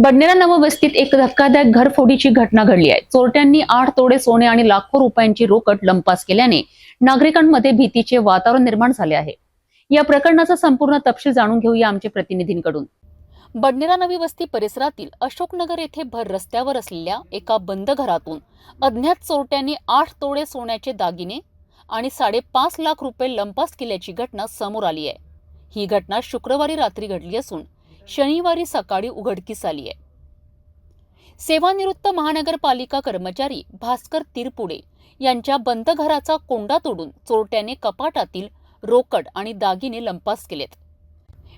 बडनेरा नववस्तीत एक धक्कादायक घरफोडीची घटना घडली आहे। चोरट्यांनी 8 तोळे सोने आणि लाखो रुपयांची रोकड लंपास केल्याने नागरिकांमध्ये भीतीचे वातावरण निर्माण झाले आहे। या प्रकरणाचा संपूर्ण तपशील जाणून घेऊया आमच्या प्रतिनिधींकडून। बडनेरा नवी वस्ती परिसरातील अशोकनगर येथे भर रस्त्यावर असलेल्या एका बंद घरातून अज्ञात चोरट्यांनी 8 तोळे सोन्याचे दागिने आणि 5.5 लाख रुपये लंपास केल्याची घटना समोर आली आहे। ही घटना शुक्रवारी रात्री घडली असून शनिवारी सकाळी उघडकीस आली आहे। सेवानिवृत्त महानगरपालिका कर्मचारी भास्कर तिरपुडे यांच्या बंद घराचा कोंडा तोडून चोरट्याने कपाटातील रोकड आणि दागिने लंपास केलेत।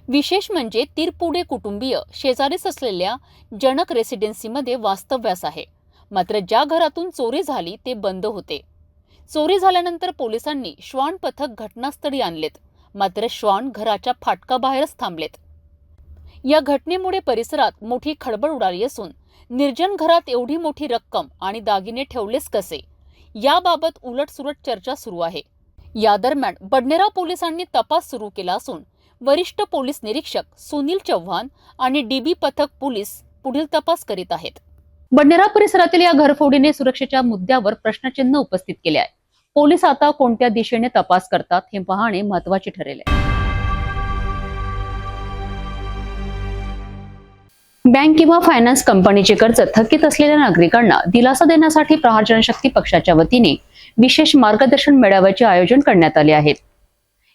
विशेष म्हणजे तिरपुडे कुटुंबीय शेजारीच असलेल्या जनक रेसिडेन्सीमध्ये वास्तव्यास आहे। मात्र ज्या घरातून चोरी झाली ते बंद होते। चोरी झाल्यानंतर पोलिसांनी श्वान पथक घटनास्थळी आणलेत, मात्र श्वान घराच्या फाटकाबाहेरच थांबलेत। या घटनेमुळे परिसरात मोठी खळबळ उडाली असून निर्जन घरात एवढी मोठी रक्कम आणि दागिने ठेवलेच कसे याबाबत उलटसुलट चर्चा सुरू आहे। या दरम्यान बडनेरा पोलिसांनी तपास सुरू केला असून वरिष्ठ पोलीस निरीक्षक सुनील चव्हाण आणि डीबी पथक पोलीस पुढील तपास करीत आहेत। बडनेरा परिसरातील या घरफोडीने सुरक्षेच्या मुद्द्यावर प्रश्नचिन्ह उपस्थित केले आहे। पोलीस आता कोणत्या दिशेने तपास करतात हे पाहणे महत्त्वाचे ठरेल। बँक किंवा फायनान्स कंपनीचे कर्ज थकीत असलेल्या नागरिकांना दिलासा देण्यासाठी प्रहार जनशक्ती पक्षाच्या वतीने विशेष मार्गदर्शन मेळाव्याचे आयोजन करण्यात आले आहे।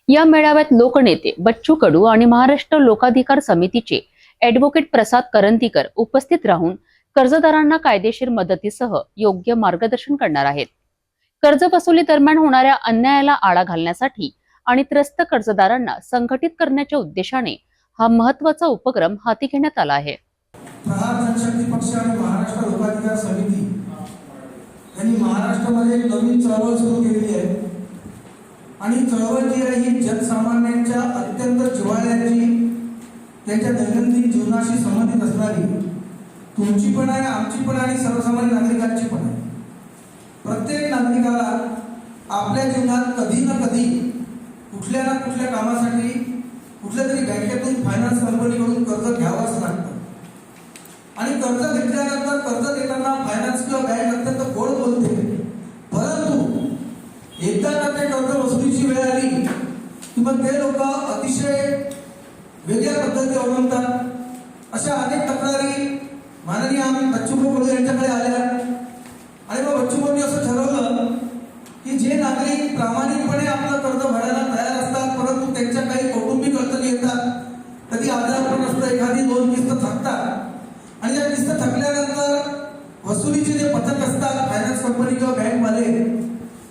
या मेळाव्यात लोकनेते बच्चू कडू आणि महाराष्ट्र लोकाधिकार समितीचे ॲडव्होकेट प्रसाद करंदीकर उपस्थित राहून कर्जदारांना कायदेशीर मदतीसह योग्य मार्गदर्शन करणार आहेत। कर्ज वसुली दरम्यान होणाऱ्या अन्यायाला आळा घालण्यासाठी आणि त्रस्त कर्जदारांना संघटित करण्याच्या उद्देशाने हा महत्त्वाचा उपक्रम हाती घेण्यात आला आहे। प्रहार जनशक्ती पक्ष आणि महाराष्ट्र लोकाधिकार समिती यांनी महाराष्ट्रामध्ये एक नवीन चळवळ सुरू केली आहे आणि चळवळ जी आहे ही जनसामान्यांच्या अत्यंत जिव्हाळ्याची, त्यांच्या दैनंदिन जीवनाशी संबंधित असणारी, तुमची पण आहे, आमची पण आणि सर्वसामान्य नागरिकांची पण आहे। प्रत्येक नागरिकाला आपल्या जीवनात कधी ना कधी कुठल्या ना कुठल्या कामासाठी कुठल्या तरी बँकेतून, फायनान्स कंपनीकडून कर्ज घ्यावंच लागतं आणि कर्ज घेतल्यानंतर कर्ज देताना फायनान्स किंवा बँक अत्यंत गोड बोलते, परंतु एकदा का ते कर्ज वसुलीची वेळ आली की मग ते लोक अतिशय वेगळ्या पद्धती अवलंबतात। अशा अनेक तक्रारी माननीय आम्ही बच्चू कडू यांच्याकडे आल्या आणि मग बच्चू कडूंनी असं ठरवलं की जे नागरिक प्रामाणिकपणे आपलं कर्ज भरायला तयार असतात, परंतु त्यांच्या काही कौटुंबिक अडचणी येतात, कधी आजारपण असतं, एखादी 2 किस्त थकतात आणि या किस्त थकल्यानंतर वसुलीचे जे पथक असतात, फायनान्स कंपनी किंवा बँकवाले,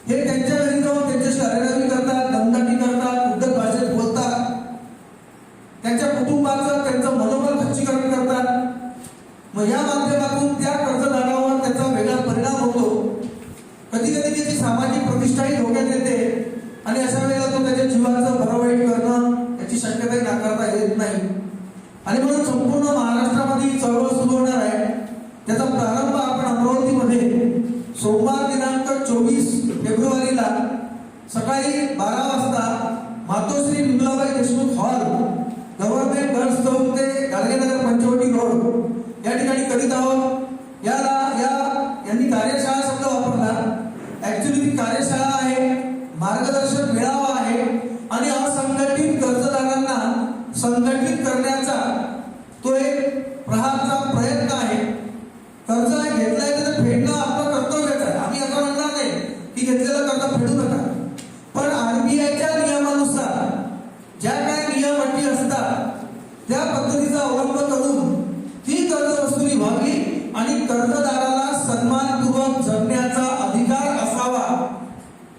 हे त्यांच्या घरी जाऊन त्यांच्याशी अरेरावी करतात, दमदाटी करतात, उद्धट भाषेत बोलतात, त्यांच्या कुटुंबाचं, त्यांचं मनोबल खच्चीकरण करतात। मग या माध्यमातून त्या कर्जदारावर त्याचा वेगळा परिणाम होतो। कधी कधी त्याची सामाजिक प्रतिष्ठाही धोक्यात येते आणि अशा वेळेला तो त्याच्या जीवाचं भरवाईट करणं याची शक्यताही नाकारता येत नाही। आणि म्हणून संपूर्ण महाराष्ट्रामध्ये ही चळवळ सुरू होणार आहे। त्याचा प्रारंभ आपण अमरावतीमध्ये सोमवार दिनांक 24 फेब्रुवारीला सकाळी 12 वाजता Matoshri Vimalabai Deshmukh hall, government girls chowk ते गाडगेनगर पंचवटी रोड या ठिकाणी करीत आहोत। यांनी कार्यशाळा शब्द वापरला, ऍक्च्युअली ती कार्यशाळा आहे, मार्गदर्शन मेळावा आहे आणि असंघटित कर्जदारांना संघटित करण्याचा तो एक प्रहारचा प्रयत्न आहे। कर्ज घेतलंय तर फेडणं आपलं कर्तव्यच आहे। आम्ही असं म्हणणार नाही की घेतलेलं कर्ज फेडू नका, पण आरबीआयच्या नियमानुसार ज्या काही नियम अटी असतात त्या पद्धतीचा अवलंब करून ती कर्ज वसुली व्हावी आणि कर्जदाराला सन्मानपूर्वक जगण्याचा अधिकार असावा।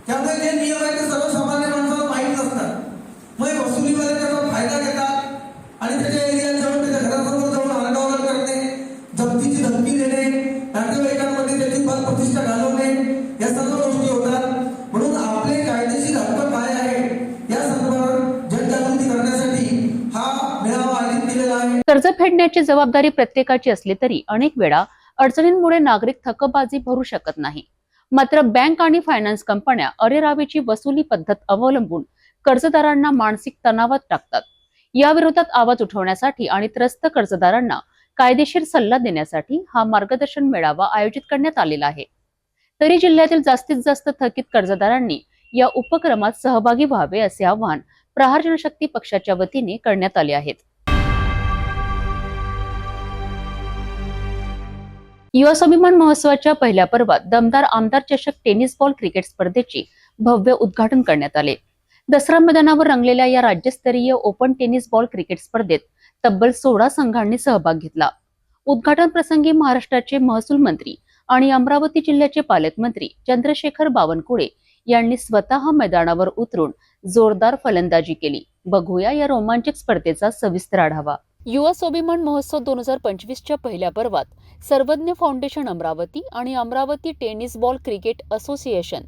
त्यामुळे जे नियम आहेत ते सर्वसामान्य माणसाला माहीत नसतात। मग वसुलीवाले त्याचा फायदा घेतात आणि त्याच्या एरियात जाऊन त्याच्या घरासमोर जाऊन आरडाओरड करणे, जप्तीची धमकी देणे, नातेवाईकांमध्ये त्याची पदप्रतिष्ठा घालवणे, या सर्व गोष्टी होतात। म्हणून आपले कायदेशीर हक्क काय आहे या संदर्भावर जनजागृती करण्यासाठी हा मेळावा आयोजित केलेला आहे। कर्ज फेडण्याची जबाबदारी प्रत्येकाची असली तरी अनेक वेळा अडचणींमुळे नागरिक थकबाजी भरू शकत नाही। मात्र बँक आणि फायनान्स कंपन्या अरेरावीची वसुली पद्धत अवलंबून कर्जदारांना मानसिक तणावात टाकतात। या विरोधात आवाज उठवण्यासाठी आणि त्रस्त कर्जदारांना कायदेशीर सल्ला देण्यासाठी हा मार्गदर्शन मेळावा आयोजित करण्यात आलेला आहे. तरी जिल्ह्यातील जास्तीत जास्त थकीत कर्जदारांनी या उपक्रमात सहभागी व्हावे असे आवाहन प्रहार जनशक्ती पक्षाच्या वतीने करण्यात आले आहे. युवा स्वाभिमान महोत्सवाच्या पहिल्या पर्वात दमदार आमदार चषक टेनिस बॉल क्रिकेट स्पर्धेचे भव्य उद्घाटन करण्यात आले. दसरा मैदानावर रंगलेल्या या राज्यस्तरीय ओपन टेनिस बॉल क्रिकेट स्पर्धेत तब्बल 16 संघांनी सहभाग घेतला. उद्घाटन प्रसंगी महाराष्ट्राचे महसूल मंत्री आणि अमरावती जिल्ह्याचे पालकमंत्री चंद्रशेखर बावनकुळे यांनी स्वतः मैदानावर उतरून जोरदार फलंदाजी केली. बघूया या रोमांचक स्पर्धेचा सविस्तर आढावा. युवा स्वाभिमान महोत्सव 2025च्या पहिल्या पर्वात सर्वज्ञ फाउंडेशन अमरावती आणि Amravati tennis ball cricket association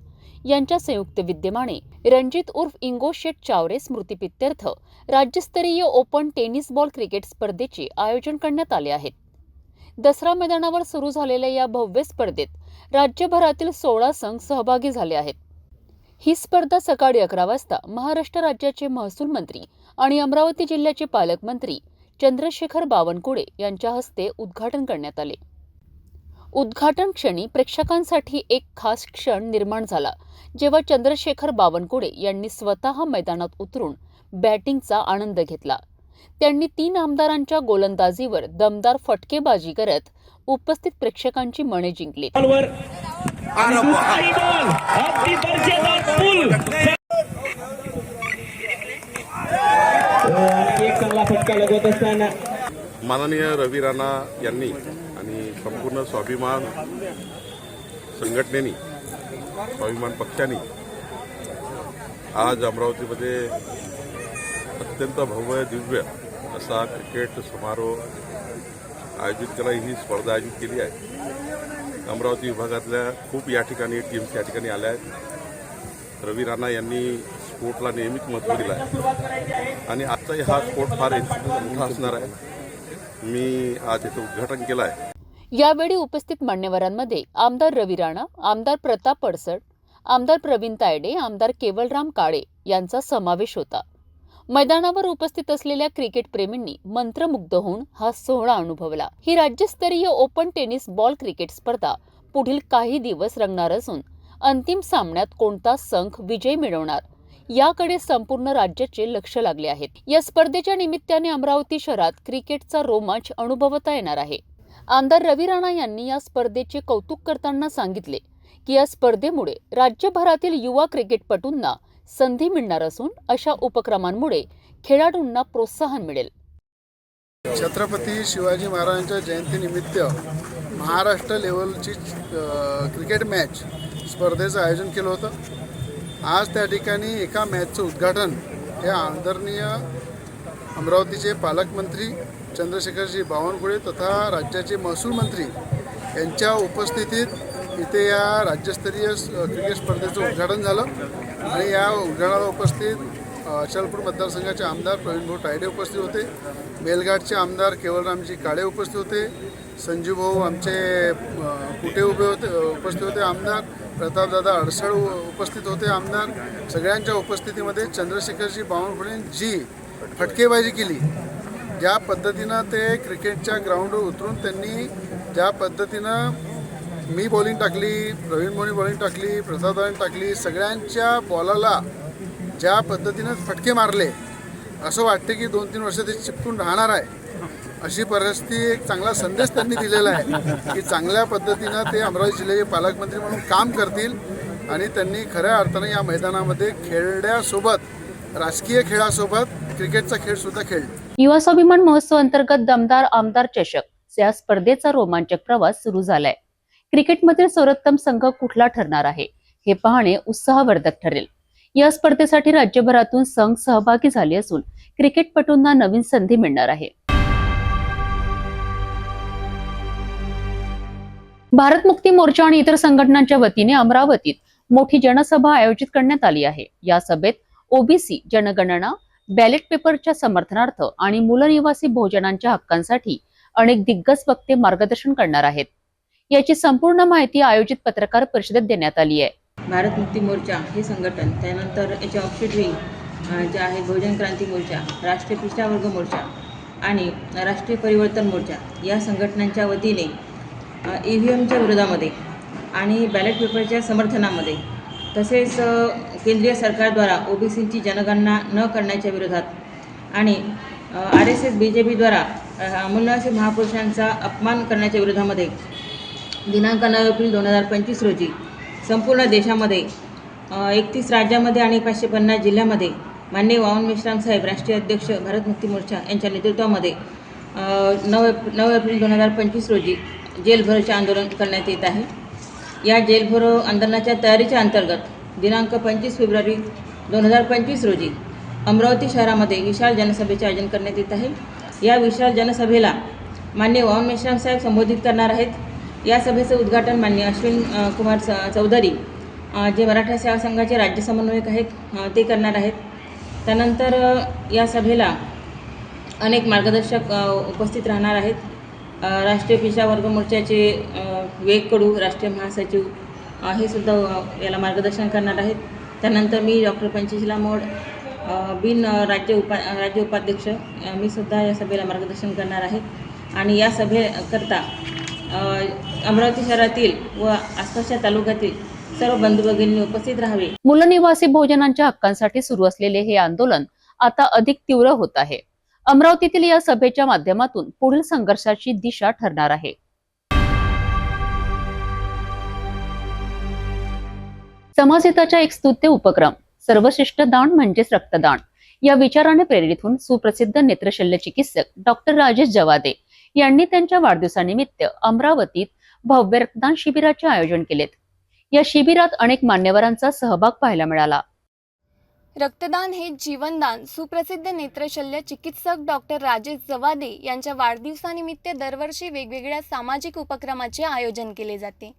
यांच्या संयुक्त विद्यमाने रणजित उर्फ इंगो शेट चावरे स्मृतिप्रित्यर्थ राज्यस्तरीय ओपन टेनिस बॉल क्रिकेट स्पर्धेचे आयोजन करण्यात आले आहे. दसरा मैदानावर सुरू झालेल्या या भव्य स्पर्धेत राज्यभरातील 16 संघ सहभागी झाले आहेत. ही स्पर्धा सकाळी 11 वाजता महाराष्ट्र राज्याचे महसूल मंत्री आणि अमरावती जिल्ह्याचे पालकमंत्री चंद्रशेखर बावनकुळे यांच्या हस्ते उद्घाटन करण्यात आले. उद्घाटन क्षणी प्रेक्षकांसाठी एक खास क्षण निर्माण झाला, जेव्हा चंद्रशेखर बावनकुळे यांनी स्वतः मैदानात उतरून बॅटिंगचा आनंद घेतला. त्यांनी 3 आमदारांच्या गोलंदाजीवर दमदार फटकेबाजी करत उपस्थित प्रेक्षकांची मने जिंकली. माननीय रवी राणा यांनी आणि संपूर्ण स्वाभिमान संघटनेनी, स्वाभिमान पक्षाने आज अमरावतीमध्ये अत्यंत भव्य दिव्य असा क्रिकेट समारोह आयोजित केला. ही स्पर्धा आयोजित केली आहे. अमरावती विभागातल्या खूप या ठिकाणी टीम्स या ठिकाणी आल्या आहेत. रवी राणा यांनी स्पोर्टला नेहमीच महत्त्व दिलं आहे आणि आजचाही हा स्पोर्ट फार मोठा असणार आहे. मी आज याचं उद्घाटन केलं आहे. यावेळी उपस्थित मान्यवरांमध्ये आमदार रवी राणा, आमदार प्रताप अडसड, आमदार प्रवीण तायडे, आमदार केवलराम काळे यांचा समावेश होता. मैदानावर उपस्थित असलेल्या क्रिकेट प्रेमींनी मंत्रमुग्ध होऊन हा सोहळा अनुभवला. ही राज्यस्तरीय ओपन टेनिस बॉल क्रिकेट स्पर्धा पुढील काही दिवस रंगणार असून अंतिम सामन्यात कोणता संघ विजय मिळवणार याकडे संपूर्ण राज्याचे लक्ष लागले आहे. या स्पर्धेच्या निमित्ताने अमरावती शहरात क्रिकेटचा रोमांच अनुभवता येणार आहे. आमदार रवी राणा यांनी या स्पर्धेचे कौतुक करताना सांगितले की या स्पर्धेमुळे राज्यभरातील युवा क्रिकेटपटूंना संधी मिळणार असून अशा उपक्रमांमुळे खेळाडूंना प्रोत्साहन मिळेल. छत्रपती शिवाजी महाराजांच्या जयंतीनिमित्त महाराष्ट्र लेवलची क्रिकेट मॅच स्पर्धेचं आयोजन केलं होतं. आज त्या ठिकाणी एका मॅचचं उद्घाटन हे आदरणीय अमरावतीचे पालकमंत्री चंद्रशेखरजी बावनकुळे तथा राज्याचे महसूल मंत्री यांच्या उपस्थितीत इथे या राज्यस्तरीय क्रिकेट स्पर्धेचं उद्घाटन झालं आणि या उद्घाटनाला उपस्थित अचलपूर मतदारसंघाचे आमदार प्रवीणभाऊ तायडे उपस्थित होते. मेलघाटचे आमदार केवलरामजी काळे उपस्थित होते. संजूभाऊ आमचे कुटे उपस्थित होते. आमदार प्रतापदादा अडसड उपस्थित होते. आमदार सगळ्यांच्या उपस्थितीमध्ये चंद्रशेखरजी बावनकुळेंची फटकेबाजी केली. ज्या पद्धतीनं ते क्रिकेटच्या ग्राउंडवर उतरून त्यांनी ज्या पद्धतीनं मी बॉलिंग टाकली, प्रवीण भाऊनी बॉलिंग टाकली, प्रतापदादांनी टाकली, सगळ्यांच्या बॉलाला ज्या पद्धतीनं फटके मारले, असं वाटते की 2-3 वर्ष ते चिपकून राहणार आहे. अशी परिस्थिती एक चांगला संदेश त्यांनी दिलेला आहे की चांगल्या पद्धतीनं ते अमरावती जिल्ह्याचे पालकमंत्री म्हणून काम करतील आणि त्यांनी खऱ्या अर्थानं या मैदानामध्ये खेळण्यासोबत राजकीय खेळासोबत क्रिकेटचा खेळ सुद्धा खेळले. युवा स्वाभिमान महोत्सव अंतर्गत दमदार आमदार चषक या स्पर्धेचा रोमांचक प्रवास सुरू झालाय. क्रिकेटमधील सर्वोत्तम संघ कुठला ठरणार आहे हे पाहणे उत्साहवर्धक ठरेल. या स्पर्धेसाठी राज्यभरातून संघ सहभागी झाले असून क्रिकेटपटूंना नवीन संधी मिळणार आहे. भारत मुक्ती मोर्चा आणि इतर संघटनांच्या वतीने अमरावतीत मोठी जनसभा आयोजित करण्यात आली आहे. या सभेत ओबीसी जनगणना, बॅलेट पेपरच्या समर्थनार्थ आणि मूलनिवासी बहुजनांच्या हक्कांसाठी अनेक दिग्गज वक्ते मार्गदर्शन करणार आहेत. याची संपूर्ण माहिती आयोजित पत्रकार परिषदेत देण्यात आली आहे. भारत मुक्ती मोर्चा हे संघटन, त्यानंतर याचे ऑफिट विंग जे आहे बहुजन क्रांती मोर्चा, राष्ट्रीय पिछड़ा वर्ग मोर्चा आणि राष्ट्रीय परिवर्तन मोर्चा या संघटनांच्या वतीने EVMच्या विरोधामध्ये आणि बॅलेट पेपरच्या समर्थनामध्ये तसेच केंद्रीय सरकारद्वारा OBCची जनगणना न करण्याच्या विरोधात आणि RSS BJPद्वारा अमूल्य महापुरुषांचा अपमान करण्याच्या विरोधामध्ये दिनांक 9 एप्रिल 2025 रोजी संपूर्ण देशामध्ये 31 राज्यामध्ये आणि 550 जिल्ह्यामध्ये माननीय वामन मेश्राम साहेब राष्ट्रीय अध्यक्ष भारत मुक्ती मोर्चा यांच्या नेतृत्वामध्ये 9 एप्रिल 2025 रोजी जेलभरोचे आंदोलन करण्यात येत आहे। या जेलभरो आंदोलनाच्या तयारीच्या अंतर्गत दिनांक 25 फेब्रुवारी 2025 रोजी अमरावती शहरामध्ये विशाल जनसभेचे आयोजन करण्यात येत आहे। या विशाल जनसभेला माननीय वामन मेश्राम साहेब संबोधित करणार आहेत। या सभेचं उद्घाटन माननीय अश्विन कुमार चौधरी जे मराठा सेवा संघाचे राज्य समन्वयक आहेत ते करणार आहेत। त्यानंतर या सभेला अनेक मार्गदर्शक उपस्थित राहणार आहेत। राष्ट्रीय पिछड़ा वर्ग मोर्चाचे विवेक कडू राष्ट्रीय महासचिव हे सुद्धा याला मार्गदर्शन करणार आहेत। त्यानंतर मी डॉक्टर पंचशीला मोड बिन राज्य उपाध्यक्ष मी सुद्धा या सभेला मार्गदर्शन करणार आहे। आणि या सभेकरता अमरावती शहरातील व आसपासच्या तालुक्यातील सर्व बंधू भगिनींनी उपस्थित राहावे। मूलनिवासी बहुजनांच्या हक्कांसाठी सुरू असलेले हे आंदोलन आता अधिक तीव्र होत आहे। अमरावतीतील या सभेच्या माध्यमातून पुढील संघर्षाची दिशा ठरणार आहे। समाजहिताच्या एक स्तुत्य उपक्रम सर्वश्रेष्ठ दान म्हणजेच रक्तदान या विचाराने प्रेरित होऊन सुप्रसिद्ध नेत्रशल्य चिकित्सक डॉक्टर राजेश जवादे यांनी त्यांच्या वाढदिवसानिमित्त अमरावतीत भव्य रक्तदान शिबिराचे आयोजन केलेत। या शिबिरात अनेक मान्यवरांचा सहभाग पाहायला मिळाला। रक्तदान हे जीवनदान सुप्रसिद्ध नेत्रशल्य चिकित्सक डॉक्टर राजेश जवादे यांच्या वाढदिवसानिमित्त दरवर्षी वेगवेगळ्या सामाजिक उपक्रमाचे आयोजन केले जाते।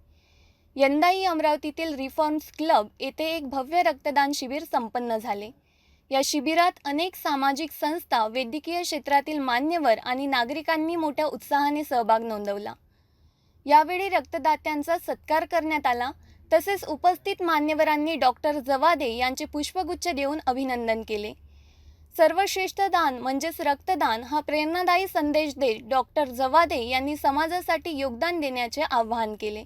यंदाही अमरावतीतील रिफॉर्म्स क्लब येथे एक भव्य रक्तदान शिबिर संपन्न झाले। या शिबिरात अनेक सामाजिक संस्था, वैद्यकीय क्षेत्रातील मान्यवर आणि नागरिकांनी मोठ्या उत्साहाने सहभाग नोंदवला। यावेळी रक्तदात्यांचा सत्कार करण्यात आला। तसेच उपस्थित मान्यवरांनी डॉक्टर जवादे यांचे पुष्पगुच्छ देऊन अभिनंदन केले। सर्वश्रेष्ठ दान म्हणजेच रक्तदान हा प्रेरणादायी संदेश देत डॉक्टर जवादे यांनी समाजासाठी योगदान देण्याचे आवाहन केले।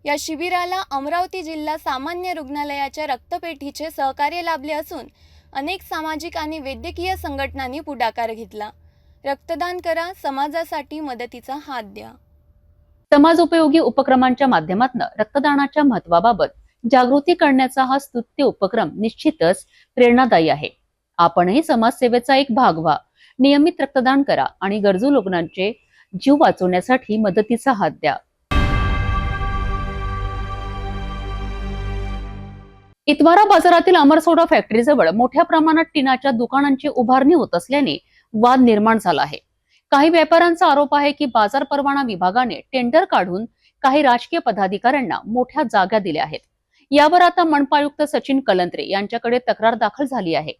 या शिबिराला अमरावती जिल्हा सामान्य रुग्णालयाच्या रक्तपेढीचे सहकार्य लाभले असून अनेक सामाजिक आणि वैद्यकीय संघटनांनी पुढाकार घेतला। रक्तदान करा, समाजासाठी मदतीचा हात द्या। समाजोपयोगी उपक्रमांच्या माध्यमातून रक्तदानाच्या महत्त्वाबाबत जागृती करण्याचा हा स्तुत्य उपक्रम निश्चितच प्रेरणादायी आहे। आपणही समाजसेवेचा एक भाग व्हा, नियमित रक्तदान करा आणि गरजू रुग्णांचे जीव वाचवण्यासाठी मदतीचा हात द्या। इतवारा बाजारातील अमरसोडा फॅक्टरीजवळ मोठ्या प्रमाणात टिनाच्या दुकानांची उभारणी होत असल्याने वाद निर्माण झाला आहे। काही व्यापाऱ्यांचा आरोप आहे की बाजार परवाना विभागाने टेंडर काढून काही राजकीय पदाधिकाऱ्यांना मोठ्या जागा दिल्या आहेत। यावर आता मनपा आयुक्त सचिन कलंत्रे यांच्याकडे तक्रार दाखल झाली आहे।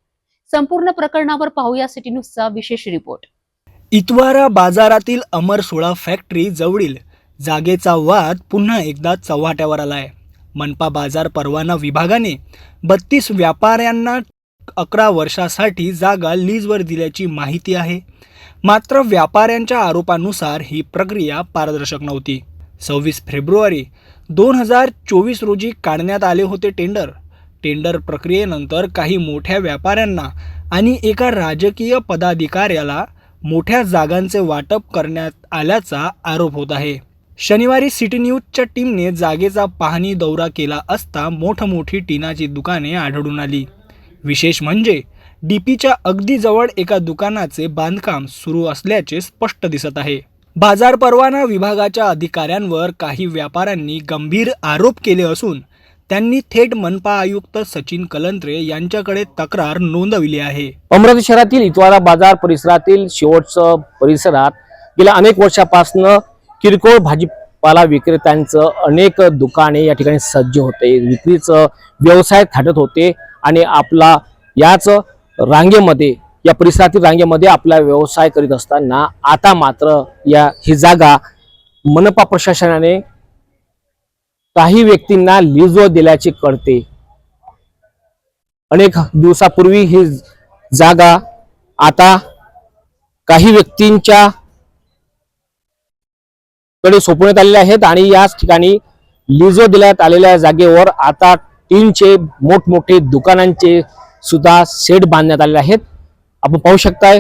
संपूर्ण प्रकरणावर पाहूया सिटी न्यूजचा विशेष रिपोर्ट। इतवारा बाजारातील अमरसोडा फॅक्टरी जवळील जागेचा वाद पुन्हा एकदा चव्हाट्यावर आलाय। मनपा बाजार परवाना विभागाने 32 व्यापाऱ्यांना 11 वर्षासाठी जागा लीजवर दिल्याची माहिती आहे। मात्र व्यापाऱ्यांच्या आरोपानुसार ही प्रक्रिया पारदर्शक नव्हती। 26 फेब्रुवारी 2024 रोजी काढण्यात आले होते टेंडर प्रक्रियेनंतर काही मोठ्या व्यापाऱ्यांना आणि एका राजकीय पदाधिकाऱ्याला मोठ्या जागांचे वाटप करण्यात आल्याचा आरोप होत आहे। शनिवारी सिटी न्यूजच्या टीमने जागेचा पाहणी दौरा केला असता मोठमोठी टिनाची दुकाने आढळून आली। विशेष म्हणजे डीपीच्या अगदी जवळ एका दुकानाचे बांधकाम सुरू असल्याचे स्पष्ट दिसत आहे। बाजार परवाना विभागाच्या अधिकाऱ्यांवर काही व्यापाऱ्यांनी गंभीर आरोप केले असून त्यांनी थेट मनपा आयुक्त सचिन कलंत्रे यांच्याकडे तक्रार नोंदवली आहे। अमरावती शहरातील इतवारा बाजार परिसरातील शेवटच्या परिसरात गेल्या अनेक वर्षापासून किरकोळ भाजीपाला विक्रेत्यांचं अनेक दुकाने या ठिकाणी सज्ज होते, विक्रीचं व्यवसाय थाटत होते आणि आपला याच रांगेमध्ये या परिसरातील रांगेमध्ये आपला व्यवसाय करीत असताना आता मात्र ही जागा मनपा प्रशासनाने काही व्यक्तींना लीजवर दिल्याचे कळते। अनेक दिवसापूर्वी ही जागा आता काही व्यक्तींच्या कडे सोपवण्यात आलेले आहेत आणि याच ठिकाणी लिझो देण्यात आलेल्या जागेवर आता टीनचे मोठमोठे दुकानांचे सुद्धा शेड बांधण्यात आलेले आहेत. आपण पाहू शकताय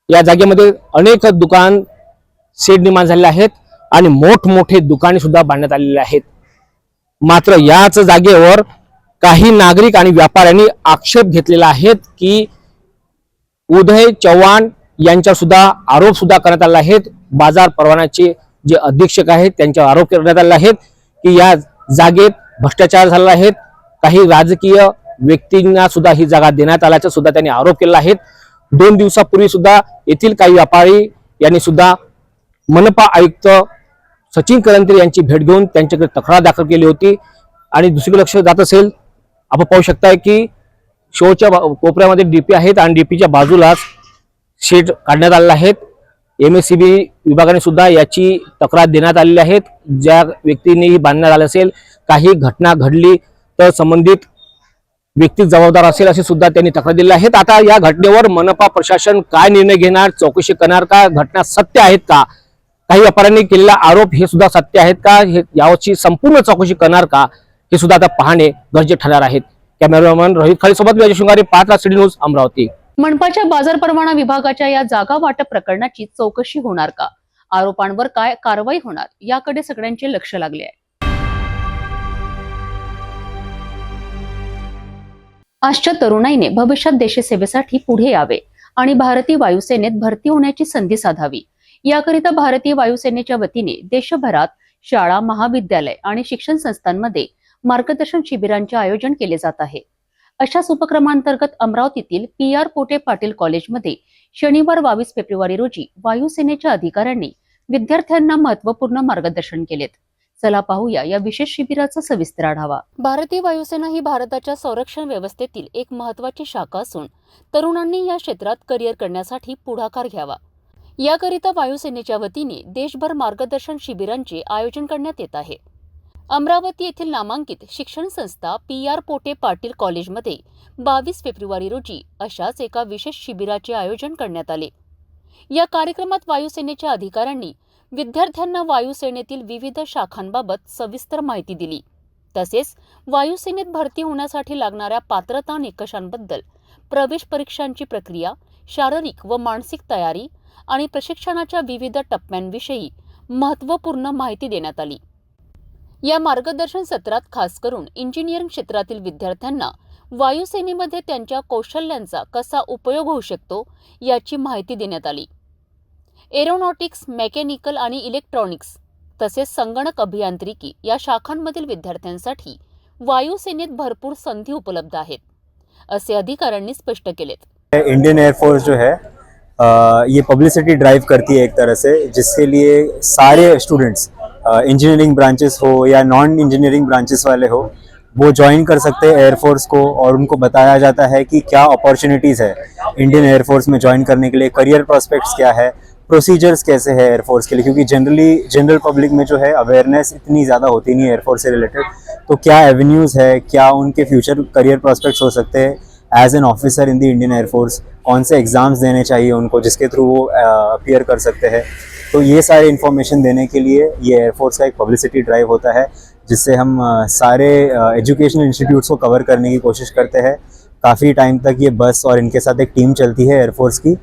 या जागेमध्ये अनेक दुकान शेड निर्माण झालेले आहेत आणि मोठमोठे दुकाने सुद्धा बांधण्यात आलेले आहेत. मात्र याच जागेवर काही नागरिक आणि व्यापाऱ्यांनी आक्षेप घेतलेला आहे की उदय चव्हाण यांच्यावर सुद्धा आरोप सुद्धा करण्यात आले आहेत. बाजार परवान्याचे जे अधीक्षक आहेत त्यांच्यावर आरोप करण्यात आले आहेत की या जागेत भ्रष्टाचार झालेला आहे. काही राजकीय व्यक्तींना सुद्धा ही जागा देण्यात आल्याचा सुद्धा त्यांनी आरोप केला आहे. 2 दिवसापूर्वी सुद्धा येथील काही व्यापारी यांनी सुद्धा मनपा आयुक्त सचिन करंदे यांची भेट घेऊन त्यांच्याकडे तक्रार दाखल केली होती. आणि दुसरीकडे लक्ष जात असेल, आपण पाहू शकताय की शोच्या कोपऱ्यामध्ये डीपी आहेत आणि डीपीच्या बाजूलाच शेड काढण्यात आलेले आहेत. MSCB विभागाने सुद्धा याची तक्रार देण्यात आलेली आहे. ज्या व्यक्तींनी बांधण्यात आले असेल, काही घटना घडली तर संबंधित व्यक्ती जबाबदार असेल असे सुद्धा त्यांनी तक्रार दिली आहेत. आता या घटनेवर मनपा प्रशासन काय निर्णय घेणार, चौकशी करणार का, घटना सत्य आहेत का, काही व्यापाऱ्यांनी केलेला आरोप हे सुद्धा सत्य आहेत का, हे याची संपूर्ण चौकशी करणार का, हे सुद्धा आता पाहणे गरजेचे ठरणार आहेत. कॅमेरामॅन रोहित खाली सोबत विजय शृंगारे, 5 सिटी न्यूज, अमरावती. मनपाच्या बाजार परवाना विभागाच्या या जागा वाटप प्रकरणाची चौकशी होणार का, आरोपांवर काय कारवाई होणार, याकडे सगळ्यांचे लक्ष लागले आहे. आजच्या तरुणाईने भविष्यात देशसेवेसाठी पुढे यावे आणि भारतीय वायुसेनेत भरती होण्याची संधी साधावी. याकरिता भारतीय वायुसेनेच्या वतीने देशभरात शाळा, महाविद्यालय आणि शिक्षण संस्थांमध्ये मार्गदर्शन शिबिरांचे आयोजन केले जात आहे. अशाच उपक्रमांतर्गत अमरावतीतील PR पोटे पाटील कॉलेजमध्ये शनिवार 22 फेब्रुवारी रोजी वायुसेनेच्या अधिकाऱ्यांनी विद्यार्थ्यांना महत्त्वपूर्ण मार्गदर्शन केलेत. चला पाहूया या विशेष शिबिराचा सविस्तर आढावा. भारतीय वायुसेना ही भारताच्या संरक्षण व्यवस्थेतील एक महत्त्वाची शाखा असून तरुणांनी या क्षेत्रात करिअर करण्यासाठी पुढाकार घ्यावा. याकरिता वायुसेनेच्या वतीने देशभर मार्गदर्शन शिबिरांचे आयोजन करण्यात येत आहे. अमरावती येथील नामांकित शिक्षण संस्था PR पोटे पाटील कॉलेजमध्ये 22 फेब्रुवारी रोजी अशाच एका विशेष शिबिराचे आयोजन करण्यात आले. या कार्यक्रमात वायुसेनेच्या अधिकाऱ्यांनी विद्यार्थ्यांना वायुसेनेतील विविध शाखांबाबत सविस्तर माहिती दिली. तसेच वायुसेनेत भरती होण्यासाठी लागणाऱ्या पात्रता निकषांबद्दल, प्रवेश परीक्षांची प्रक्रिया, शारीरिक व मानसिक तयारी आणि प्रशिक्षणाच्या विविध टप्प्यांविषयी महत्त्वपूर्ण माहिती देण्यात आली. या मार्गदर्शन सत्रात खास करून इंजिनिअरिंग क्षेत्रातील विद्यार्थ्यांना वायुसेनेमध्ये त्यांच्या कौशल्यांचा कसा उपयोग होऊ शकतो याची माहिती देण्यात आली. एरोनॉटिक्स, मेकॅनिकल आणि इलेक्ट्रॉनिक्स तसेच संगणक अभियांत्रिकी या शाखांमधील विद्यार्थ्यांसाठी वायुसेनेत भरपूर संधी उपलब्ध आहेत, असे अधिकाऱ्यांनी स्पष्ट केलेत. इंडियन एयरफोर्स जो है ये पब्लिसिटी ड्राइव करती है एक तरह से, जिसके लिए सारे स्टूडेंट्स इंजीनियरिंग ब्रांचेस हो या नॉन इंजीनियरिंग ब्रांचेस वाले हो, वो ज्वाइन कर सकते हैं एयरफोर्स को, और उनको बताया जाता है कि क्या अपॉर्चुनिटीज़ है इंडियन एयरफोर्स में ज्वाइन करने के लिए, करियर प्रॉस्पेक्ट्स क्या है, प्रोसीजर्स कैसे है एयरफोर्स के लिए, क्योंकि जनरल पब्लिक में जो है अवेयरनेस इतनी ज़्यादा होती नहीं है एयरफोर्स से रिलेटेड. तो क्या एवेन्यूज़ है, क्या उनके फ्यूचर करियर प्रॉस्पेक्ट्स हो सकते हैं as an officer in the Indian air force, कौन से एग्ज़ाम्स देने चाहिए उनको जिसके थ्रू वो अपीयर कर सकते हैं. तो ये सारे इन्फॉर्मेशन देने के लिए ये एयरफोर्स का एक पब्लिसिटी ड्राइव होता है, जिससे हम सारे एजुकेशनल इंस्टीट्यूट्स को कवर करने की कोशिश करते हैं. काफ़ी टाइम तक ये बस और इनके साथ एक टीम चलती है एयरफोर्स की,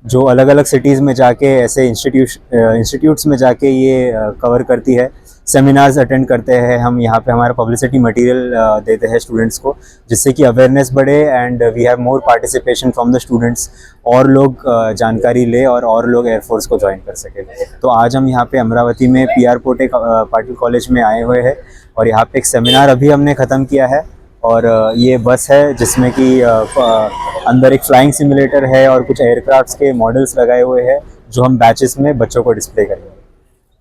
जो अलग अलग सिटीज़ में जाके ऐसे इंस्टीट्यूट्स में जाके ये कवर करती है. सेमिनार्स अटेंड करते हैं हम, यहाँ पे हमारा पब्लिसिटी मटेरियल देते हैं स्टूडेंट्स को, जिससे कि अवेयरनेस बढ़े and we have more participation from the students, और लोग जानकारी ले और लोग एयरफोर्स को ज्वाइन कर सके. तो आज हम यहाँ पे अमरावती में PR पोटे पाटिल कॉलेज में आए हुए हैं, और यहाँ पे एक सेमिनार अभी हमने ख़त्म किया है. और ये बस है जिसमें कि अंदर एक फ्लाइंग सिमुलेटर है और कुछ एयरक्राफ्ट्स के मॉडल्स लगाए हुए हैं, जो हम बैचेस में बच्चों को डिस्प्ले करेंगे.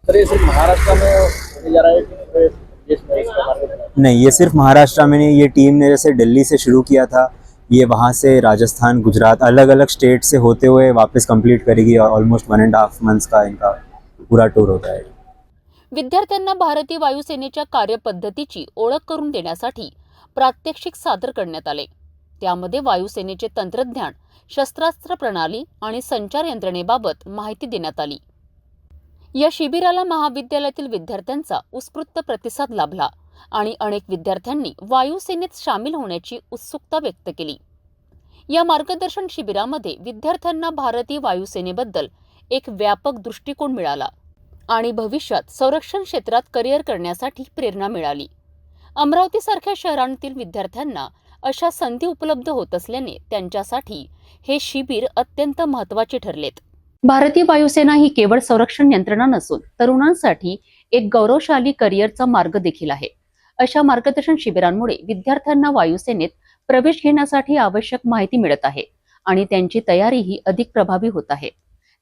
सर, ये सिर्फ महाराष्ट्र में होने जा रहा है कि देश में इसका मार्केट? नहीं, ये सिर्फ महाराष्ट्र में नहीं. ये टीम ने जैसे दिल्ली से शुरू किया था, ये वहाँ से राजस्थान, गुजरात, अलग अलग स्टेट से होते हुए वापस कंप्लीट करेगी. और ऑलमोस्ट 1.5 मंथ्स का इनका पूरा टूर होता है. विद्यार्थ्यांना भारतीय वायुसेनेच्या कार्यपद्धतीची ओळख करून देण्यासाठी प्रात्यक्षिक सादर करण्यात आले. त्यामध्ये वायुसेनेचे तंत्रज्ञान, शस्त्रास्त्र प्रणाली आणि संचार यंत्रणेबाबत माहिती देण्यात आली. या शिबिराला महाविद्यालयातील विद्यार्थ्यांचा उत्स्फूर्त प्रतिसाद लाभला आणि अनेक विद्यार्थ्यांनी वायुसेनेत सामील होण्याची उत्सुकता व्यक्त केली. या मार्गदर्शन शिबिरामध्ये विद्यार्थ्यांना भारतीय वायुसेनेबद्दल एक व्यापक दृष्टिकोन मिळाला आणि भविष्यात संरक्षण क्षेत्रात करिअर करण्यासाठी प्रेरणा मिळाली. अमरावतीसारख्या शहरांतील विद्यार्थ्यांना अशा संधी उपलब्ध होत असल्याने त्यांच्यासाठी हे शिबिर अत्यंत महत्त्वाचे ठरलेत. भारतीय वायुसेना ही केवळ संरक्षण यंत्रणा नसून तरुणांसाठी एक गौरवशाली करिअरचा मार्ग देखील आहे. अशा मार्गदर्शन शिबिरांमुळे विद्यार्थ्यांना वायुसेनेत प्रवेश घेण्यासाठी आवश्यक माहिती मिळत आहे आणि त्यांची तयारीही अधिक प्रभावी होत आहे.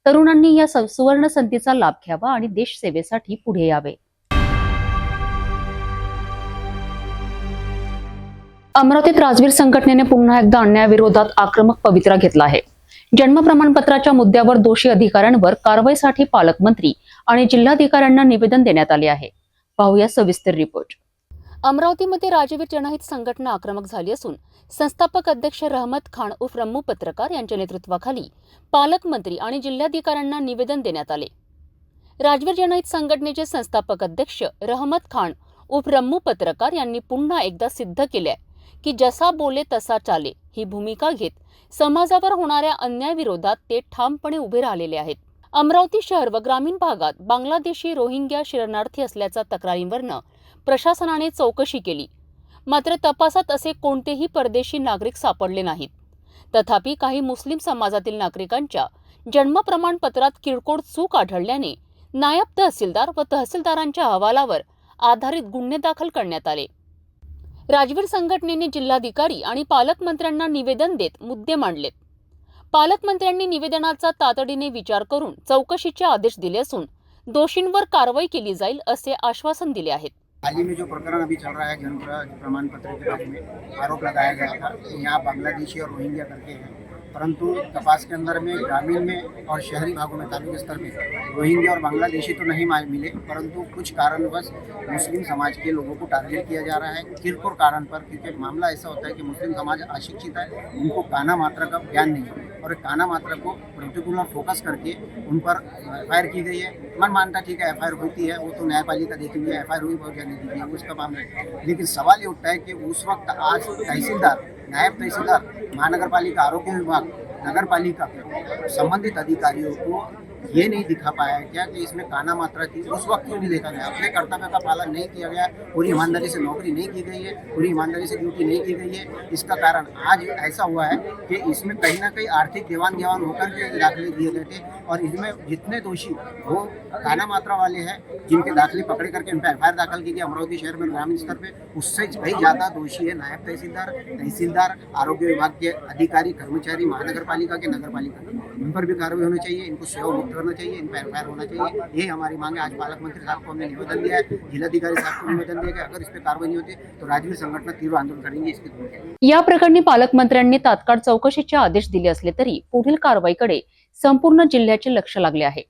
तरुणांनी या सुवर्ण संधीचा लाभ घ्यावा आणि देश सेवेसाठी पुढे यावे. अमरावतीत राजवीर संघटनेने पुन्हा एकदा अन्यायाविरोधात आक्रमक पवित्रा घेतला आहे. जन्म प्रमाणपत्राच्या मुद्द्यावर दोषी अधिकाऱ्यांवर कारवाईसाठी पालकमंत्री आणि जिल्हाधिकाऱ्यांना निवेदन देण्यात आले आहे. पाहूया सविस्तर रिपोर्ट. अमरावतीमध्ये राजवीर जनहित संघटना आक्रमक झाली असून संस्थापक अध्यक्ष रहमत खान उर्फ रम्मू पत्रकार यांच्या नेतृत्वाखाली पालकमंत्री आणि जिल्हाधिकाऱ्यांना निवेदन देण्यात आले. राजवीर जनहित संघटनेचे संस्थापक अध्यक्ष रहमत खान उर्फ रम्मू पत्रकार यांनी पुन्हा एकदा सिद्ध केले की जसा बोले तसा चाले ही भूमिका घेत समाजावर होणाऱ्या अन्यायाविरोधात ते ठामपणे उभे राहिलेले आहेत. अमरावती शहर व ग्रामीण भागात बांगलादेशी रोहिंग्या शरणार्थी असल्याच्या तक्रारींवरनं प्रशासनाने चौकशी केली, मात्र तपासात असे कोणतेही परदेशी नागरिक सापडले नाहीत. तथापि काही मुस्लिम समाजातील नागरिकांच्या जन्म प्रमाणपत्रात किरकोळ चूक आढळल्याने नायब तहसीलदार व तहसीलदारांच्या अहवालावर आधारित गुन्हे दाखल करण्यात आले. राजवीर संघटनेने जिल्हाधिकारी आणि पालकमंत्र्यांना निवेदन देत मुद्दे मांडलेत. पालकमंत्र्यांनी निवेदनाचा तातडीने विचार करून चौकशीचे आदेश दिले असून दोषींवर कारवाई केली जाईल असे आश्वासन दिले आहेत. हाल ही में जो प्रकरण अभी चल रहा है जन्म प्रमाण पत्र के बारे में आरोप लगाया गया था कि यहाँ बांग्लादेशी और रोहिंग्या करके हैं, परंतु तपास के अंदर में ग्रामीण में और शहरी भागों में तालुके स्तर में रोहिंग्या और बांग्लादेशी तो नहीं मिले, परंतु कुछ कारणवश मुस्लिम समाज के लोगों को टारगेट किया जा रहा है किरकोळ कारण पर, क्योंकि मामला ऐसा होता है कि मुस्लिम समाज अशिक्षित है, उनको काना मात्रा का ज्ञान नहीं है और काना मात्रा को पर्टिकुलर फोकस करके उन पर एफआईआर की गई है. मन मानता ठीक है एफआईआर होती है, वो तो न्यायपालिका देखेंगे, एफआईआर हुई बहुत जाने दीजिए, उसका मामला है. लेकिन सवाल ये उठता है कि उस वक्त आज तहसीलदार, नायब तहसीलदार, महानगर पालिका, आरोग्य विभाग, नगर पालिका संबंधित अधिकारियों को ये नहीं दिखा पाया क्या कि इसमें काना मात्रा थी. उस वक्त क्यों नहीं देखा गया? अपने कर्तव्य का पालन नहीं किया गया, पूरी ईमानदारी से नौकरी नहीं की गई है, पूरी ईमानदारी से ड्यूटी नहीं की गई है. इसका कारण आज ऐसा हुआ है कि इसमें कहीं ना कहीं आर्थिक देवान घेवान होकर के दाखिले दिए गए थे और इसमें जितने दोषी वो काना मात्रा वाले हैं जिनके दाखिले पकड़े करके उन पर एफआईआर दाखिल की गई अमरावती शहर में ग्रामीण स्तर पे, उससे कई ज़्यादा दोषी है नायब तहसीलदार, तहसीलदार, आरोग्य विभाग के अधिकारी, कर्मचारी, महानगर पालिका के, नगर पालिका के. इन पर भी कार्रवाई होनी चाहिए, इनको सेवा मुक्त करना चाहिए, इन पर एफआईआर होना चाहिए. ये हमारी मांग है. आज पालक मंत्री साहब को हमने निवेदन दिया है, जिलाधिकारी साहब को निवेदन दिया है, अगर इस पर कार्रवाई नहीं होती तो राजवीर संगठन तीव्र आंदोलन करेंगे. इसके या प्रकरणी पालकमंत्र्यांनी तात्काळ चौकशीचे आदेश दिले असले तरी पुढील कारवाईकडे संपूर्ण जिल्ह्याचे लक्ष लागले आहे.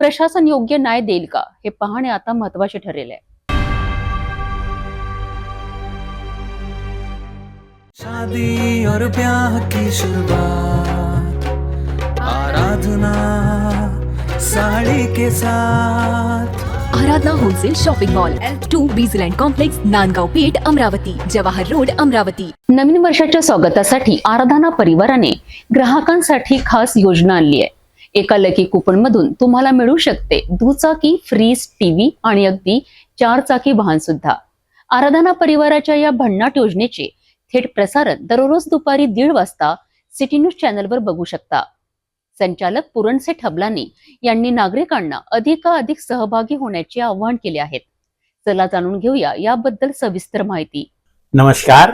प्रशासन योग्य न्याय देईल का हे पाहणे आता महत्त्वाचे ठरेल आहे. शादी और ब्याह की शुरुआत आराधना साड़ी के साथ. Aradhana wholesale shopping mall L2 Bizland complex, Nandgaon Peth, Amravati, Jawahar road, Amravati. नवीन वर्षाच्या स्वागतासाठी आराधना परिवाराने ग्राहकांसाठी खास योजना आणली आहे. एका लकी कुपन मधून तुम्हाला मिळू शकते दुचाकी, फ्रीज, टीव्ही आणि अगदी 4 चाकी वाहन सुद्धा. आराधना परिवाराच्या या भन्नाट योजनेचे थेट प्रसारण दररोज दुपारी 1:30 वाजता सिटी न्यूज चॅनलवर बघू शकता. संचालक पुरणसे ठबलानी यांनी नागरिकांना अधिकाधिक सहभागी होण्याचे आवाहन केले आहे. चला जाणून घेऊया याबद्दल सविस्तर माहिती. नमस्कार.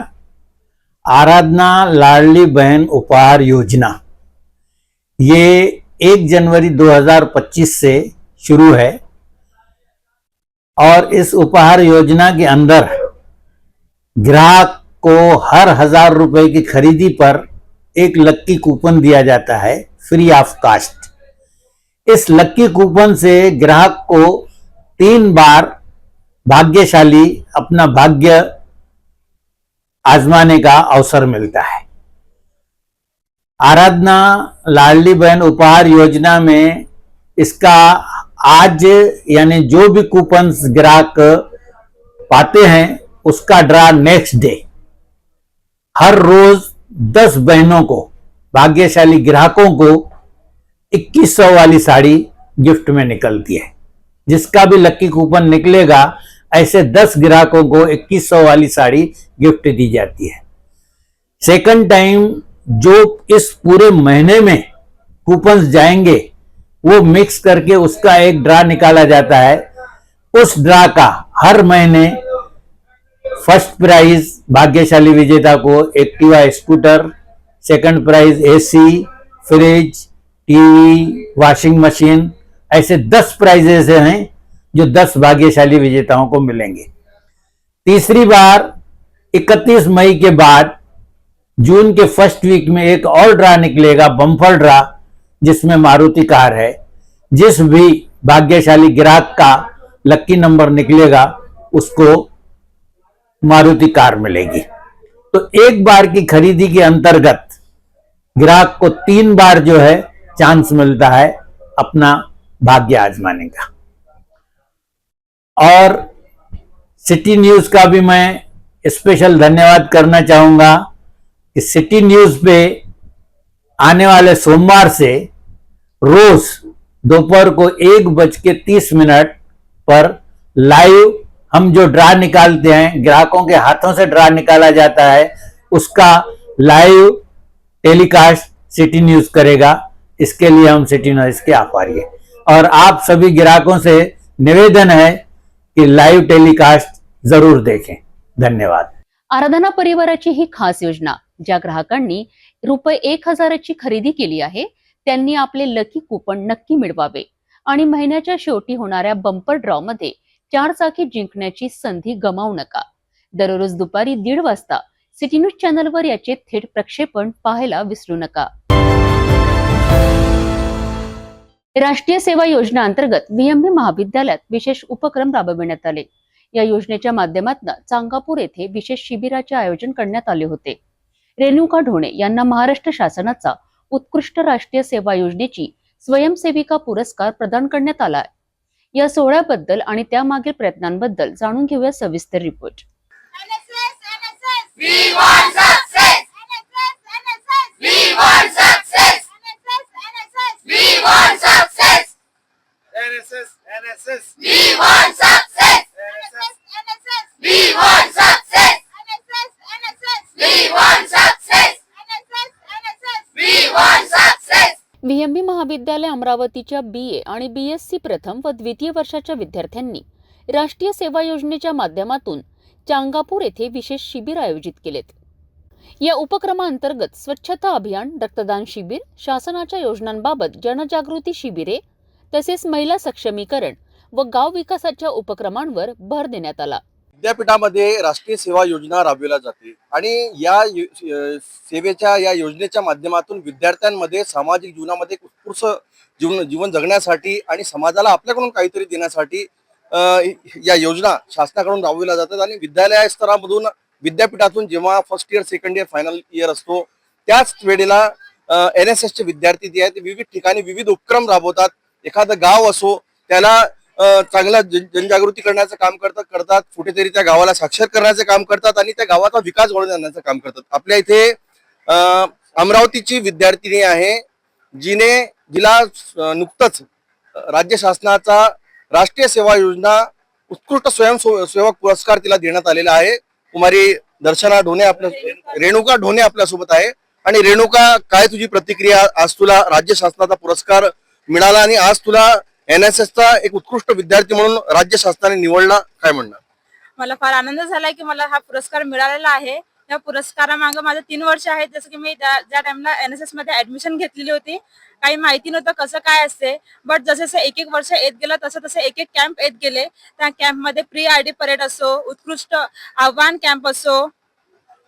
आराधना लाडली बहन उपहार योजना ये 1 जनवरी 2025 से शुरू है और इस उपहार योजना के अंदर ग्राहक को हर 1000 रुपए की खरीदी पर एक लक्की कूपन दिया जाता है फ्री ऑफ कास्ट. इस लक्की कूपन से ग्राहक को 3 बार भाग्यशाली अपना भाग्य आजमाने का अवसर मिलता है. आराधना लाडली बहन उपहार योजना में इसका आज यानी जो भी कूपन्स ग्राहक पाते हैं उसका ड्रा नेक्स्ट डे। हर रोज 10 बहनों को, भाग्यशाली ग्राहकों को 2100 वाली साड़ी गिफ्ट में निकलती है। जिसका भी लकी कूपन निकलेगा ऐसे 10 ग्राहकों को 2100 वाली साड़ी गिफ्ट दी जाती है। सेकंड टाइम जो इस पूरे महीने में कूपन्स जाएंगे वो मिक्स करके उसका एक ड्रा निकाला जाता है। उस ड्रा का हर महीने फर्स्ट प्राइज भाग्यशाली विजेता को Activa scooter, second prize AC, fridge, TV, washing machine, ऐसे 10 प्राइजेस हैं जो 10 भाग्यशाली विजेताओं को मिलेंगे। तीसरी बार 31 मई के बाद जून के फर्स्ट वीक में एक और ड्रा निकलेगा, बम्पर ड्रा, जिसमें मारुति कार है। जिस भी भाग्यशाली ग्राहक का लकी नंबर निकलेगा उसको मारुति कार मिलेगी। तो एक बार की खरीदी के अंतर्गत ग्राहक को 3 बार जो है चांस मिलता है अपना भाग्य आजमाने का। और सिटी न्यूज का भी मैं स्पेशल धन्यवाद करना चाहूंगा कि सिटी न्यूज पे आने वाले सोमवार से रोज दोपहर को 1:30 पर लाइव हम जो ड्रा निकालते हैं, ग्राहकों के हाथों से ड्रा निकाला जाता है, उसका लाइव टेलीकास्ट सिटी न्यूज करेगा। इसके लिए हम सिटी न्यूज के आभारी हैं और आप सभी ग्राहकों से निवेदन है कि लाइव टेलीकास्ट जरूर देखें। धन्यवाद। आराधना परिवाराची ही खास योजना, ज्या ग्राहकांनी ₹1000ची खरेदी केली आहे त्यांनी आपले लकी कूपन नक्की मिळवावे आणि महिन्याच्या शेवटी होणाऱ्या बंपर ड्रॉ मध्ये 4 चाकी जिंकण्याची संधी गमावू नका। दररोज दुपारी 1:30 वाजता सिटी न्यूज चॅनलवर याचे थेट प्रक्षेपण पाहायला विसरू नका। राष्ट्रीय सेवा योजना अंतर्गत VMB महाविद्यालयात विशेष उपक्रम राबविण्यात आले। या योजनेच्या माध्यमातून चांगापूर येथे विशेष शिबिराचे आयोजन करण्यात आले होते। रेणुका ढोणे यांना महाराष्ट्र शासनाचा उत्कृष्ट राष्ट्रीय सेवा योजनेची स्वयंसेविका पुरस्कार प्रदान करण्यात आला आहे। या सोहळ्याबद्दल आणि त्यामागील प्रयत्नांबद्दल जाणून घेऊया सविस्तर रिपोर्ट। VMB महाविद्यालय अमरावतीच्या BA आणि BSc प्रथम व द्वितीय वर्षाच्या विद्यार्थ्यांनी राष्ट्रीय सेवा योजनेच्या माध्यमातून चांगापूर येथे विशेष शिबिर आयोजित केलेत। या उपक्रमांतर्गत स्वच्छता अभियान, रक्तदान शिबिर, शासनाच्या योजनांबाबत जनजागृती शिबिरे तसेच महिला सक्षमीकरण व गाव विकासाच्या उपक्रमांवर भर देण्यात आला। विद्यापीठामध्ये राष्ट्रीय सेवा योजना राबविल्या जाते आणि या सेवेच्या या योजनेच्या माध्यमातून विद्यार्थ्यांमध्ये सामाजिक जीवनामध्ये उत्कृष्ट जीवन जगण्यासाठी आणि समाजाला आपल्याकडून काहीतरी देण्यासाठी या योजना शासनाकडून राबविल्या जातात। आणि विद्यालय स्तरामधून विद्यापीठातून जेव्हा first year, second year, final year असतो त्याच वेळेला NSS चे विद्यार्थी जे आहेत विविध ठिकाणी विविध उपक्रम राबवतात। एखादं गाव असो त्याला चांगला जनजागृती करण्याचं काम करतात, कुठेतरी त्या गावाला साक्षर करण्याचं काम करतात आणि त्या गावाचा विकास घडवून आणण्याचं काम करतात। आपल्या इथे अमरावतीची विद्यार्थिनी आहे जिला नुकतंच राज्य शासनाचा राष्ट्रीय सेवा योजना उत्कृष्ट स्वयंसेवक पुरस्कार तिला देण्यात आलेला आहे। कुमारी दर्शना ढोणे रेणुका ढोणे आपल्यासोबत आहे। आणि रेणुका, काय तुझी प्रतिक्रिया? आज तुला राज्य शासनाचा पुरस्कार मिळाला आणि आज तुला NSSचा एक उत्कृष्ट विद्यार्थी म्हणून राज्य शासनाने निवडला, काय म्हणणार? मला फार आनंद झालाय की मला हा पुरस्कार मिळालेला आहे। या पुरस्कारामागे माझं 3 वर्ष आहेत। जसं की मी ज्या टाइमला NSS मध्ये ऍडमिशन घेतलेली होती, काही माहिती नव्हतं कसं काय असते, बट जसे एक वर्ष येत गेलं तसं एक कॅम्प येत गेले। त्या कॅम्प मध्ये प्री ID परेड असो, उत्कृष्ट आव्हान कॅम्प असो,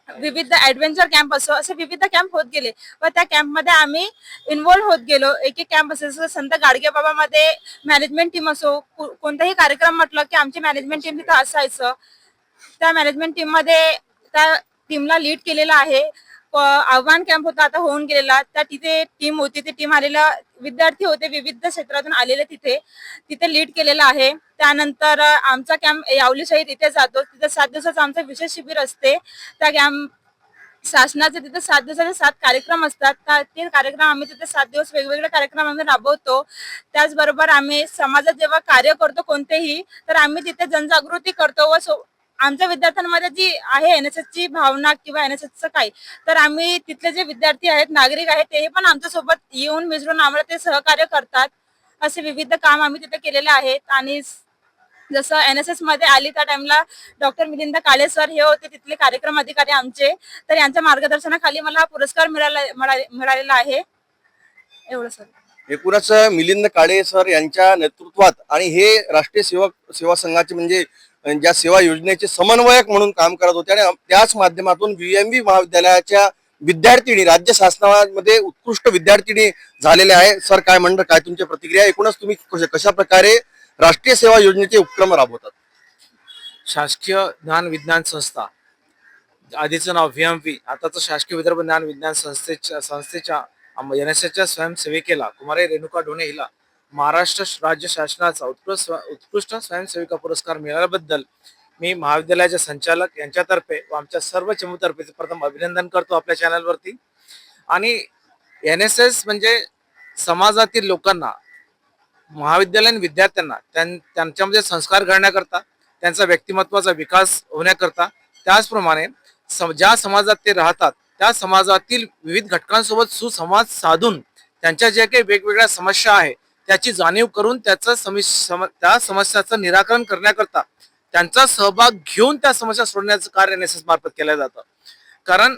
विविध ऍडव्हेंचर कॅम्प असो, असे विविध कॅम्प होत गेले व त्या कॅम्प मध्ये आम्ही इन्व्हॉल्व होत गेलो। एक कॅम्प असेल संत गाडगे बाबा मध्ये मॅनेजमेंट टीम असो, कोणताही कार्यक्रम म्हटलं की आमची मॅनेजमेंट टीम तिथं असायचं। त्या मॅनेजमेंट टीम मध्ये त्या टीमला लीड केलेला आहे आव्हान कॅम्प होता आता होऊन गेलेला, त्या तिथे टीम होती, ते टीम आलेला विद्यार्थी होते विविध क्षेत्रातून आलेले, तिथे लीड केलेला आहे. त्यानंतर आमचा कॅम्प यावली शहीद इथे जातो, तिथे 7 दिवसाचं आमचं विशेष शिबिर असते. त्या कॅम्प शासनाचे तिथे 7 दिवसाचे 7 कार्यक्रम असतात. ते कार्यक्रम आम्ही तिथे 7 दिवस वेगवेगळे कार्यक्रम आम्ही राबवतो. त्याचबरोबर आम्ही समाजात जेव्हा कार्य करतो कोणतेही, तर आम्ही तिथे जनजागृती करतो व आमच्या विद्यार्थ्यांमध्ये जी आहे एनएसएसची भावना किंवा एनएसएसचं काही, तर आम्ही तिथले जे विद्यार्थी आहेत, नागरिक आहेत, तेही पण आमच्यासोबत येऊन मिसळून आम्हाला ते सहकार्य करतात. असे विविध काम आम्ही तिथे केलेले आहेत. आणि जसं एनएसएस मध्ये आली त्या टाइमला डॉक्टर मिलिंद काळे सर हे होते तिथले कार्यक्रम अधिकारी आमचे, तर यांच्या मार्गदर्शनाखाली मला हा पुरस्कार मिळालेला आहे. एवढं सर. एकूणच मिलिंद काळे सर यांच्या नेतृत्वात आणि हे राष्ट्रीय सेवा संघाचे म्हणजे ज्या सेवा योजनेचे समन्वयक म्हणून काम करत होते आणि त्याच माध्यमातून VMV महाविद्यालयाच्या विद्यार्थिनी राज्य शासनामध्ये उत्कृष्ट विद्यार्थिनी झालेल्या आहे. सर काय म्हणतात, काय तुमची प्रतिक्रिया? एकूणच तुम्ही कशा प्रकारे राष्ट्रीय सेवा योजनेचे उपक्रम राबवतात? शासकीय ज्ञान विज्ञान संस्था, आधीचं नाव VMV, आताचं शासकीय विदर्भ ज्ञान विज्ञान संस्थेच्या NSSच्या स्वयंसेविकेला कुमारी रेणुका ढोणे हिला महाराष्ट्र राज्य शासनाचा उत्कृष्ट स्वयंसेविका पुरस्कार मिळाल्याबद्दल मी महाविद्यालयाचे संचालक यांच्यातर्फे व आमच्या सर्व चमूतर्फे प्रथम अभिनंदन करतो आपल्या चॅनलवरती. आणि NSS म्हणजे समाजातील लोकांना, महाविद्यालयीन विद्यार्थ्यांना त्यांच्यामध्ये संस्कार घडण्याकरता, त्यांचा व्यक्तिमत्वाचा विकास होण्याकरता, त्याचप्रमाणे ज्या समाजात ते राहतात त्या समाजातील विविध घटकांसोबत सुसंवाद साधून त्यांच्या ज्या काही वेगवेगळ्या समस्या आहे त्याची जाणीव करून त्या समस्याचं निराकरण करण्याकरता त्यांचा सहभाग घेऊन त्या समस्या सोडण्याचं कार्य NSS मार्फत केलं जातं. कारण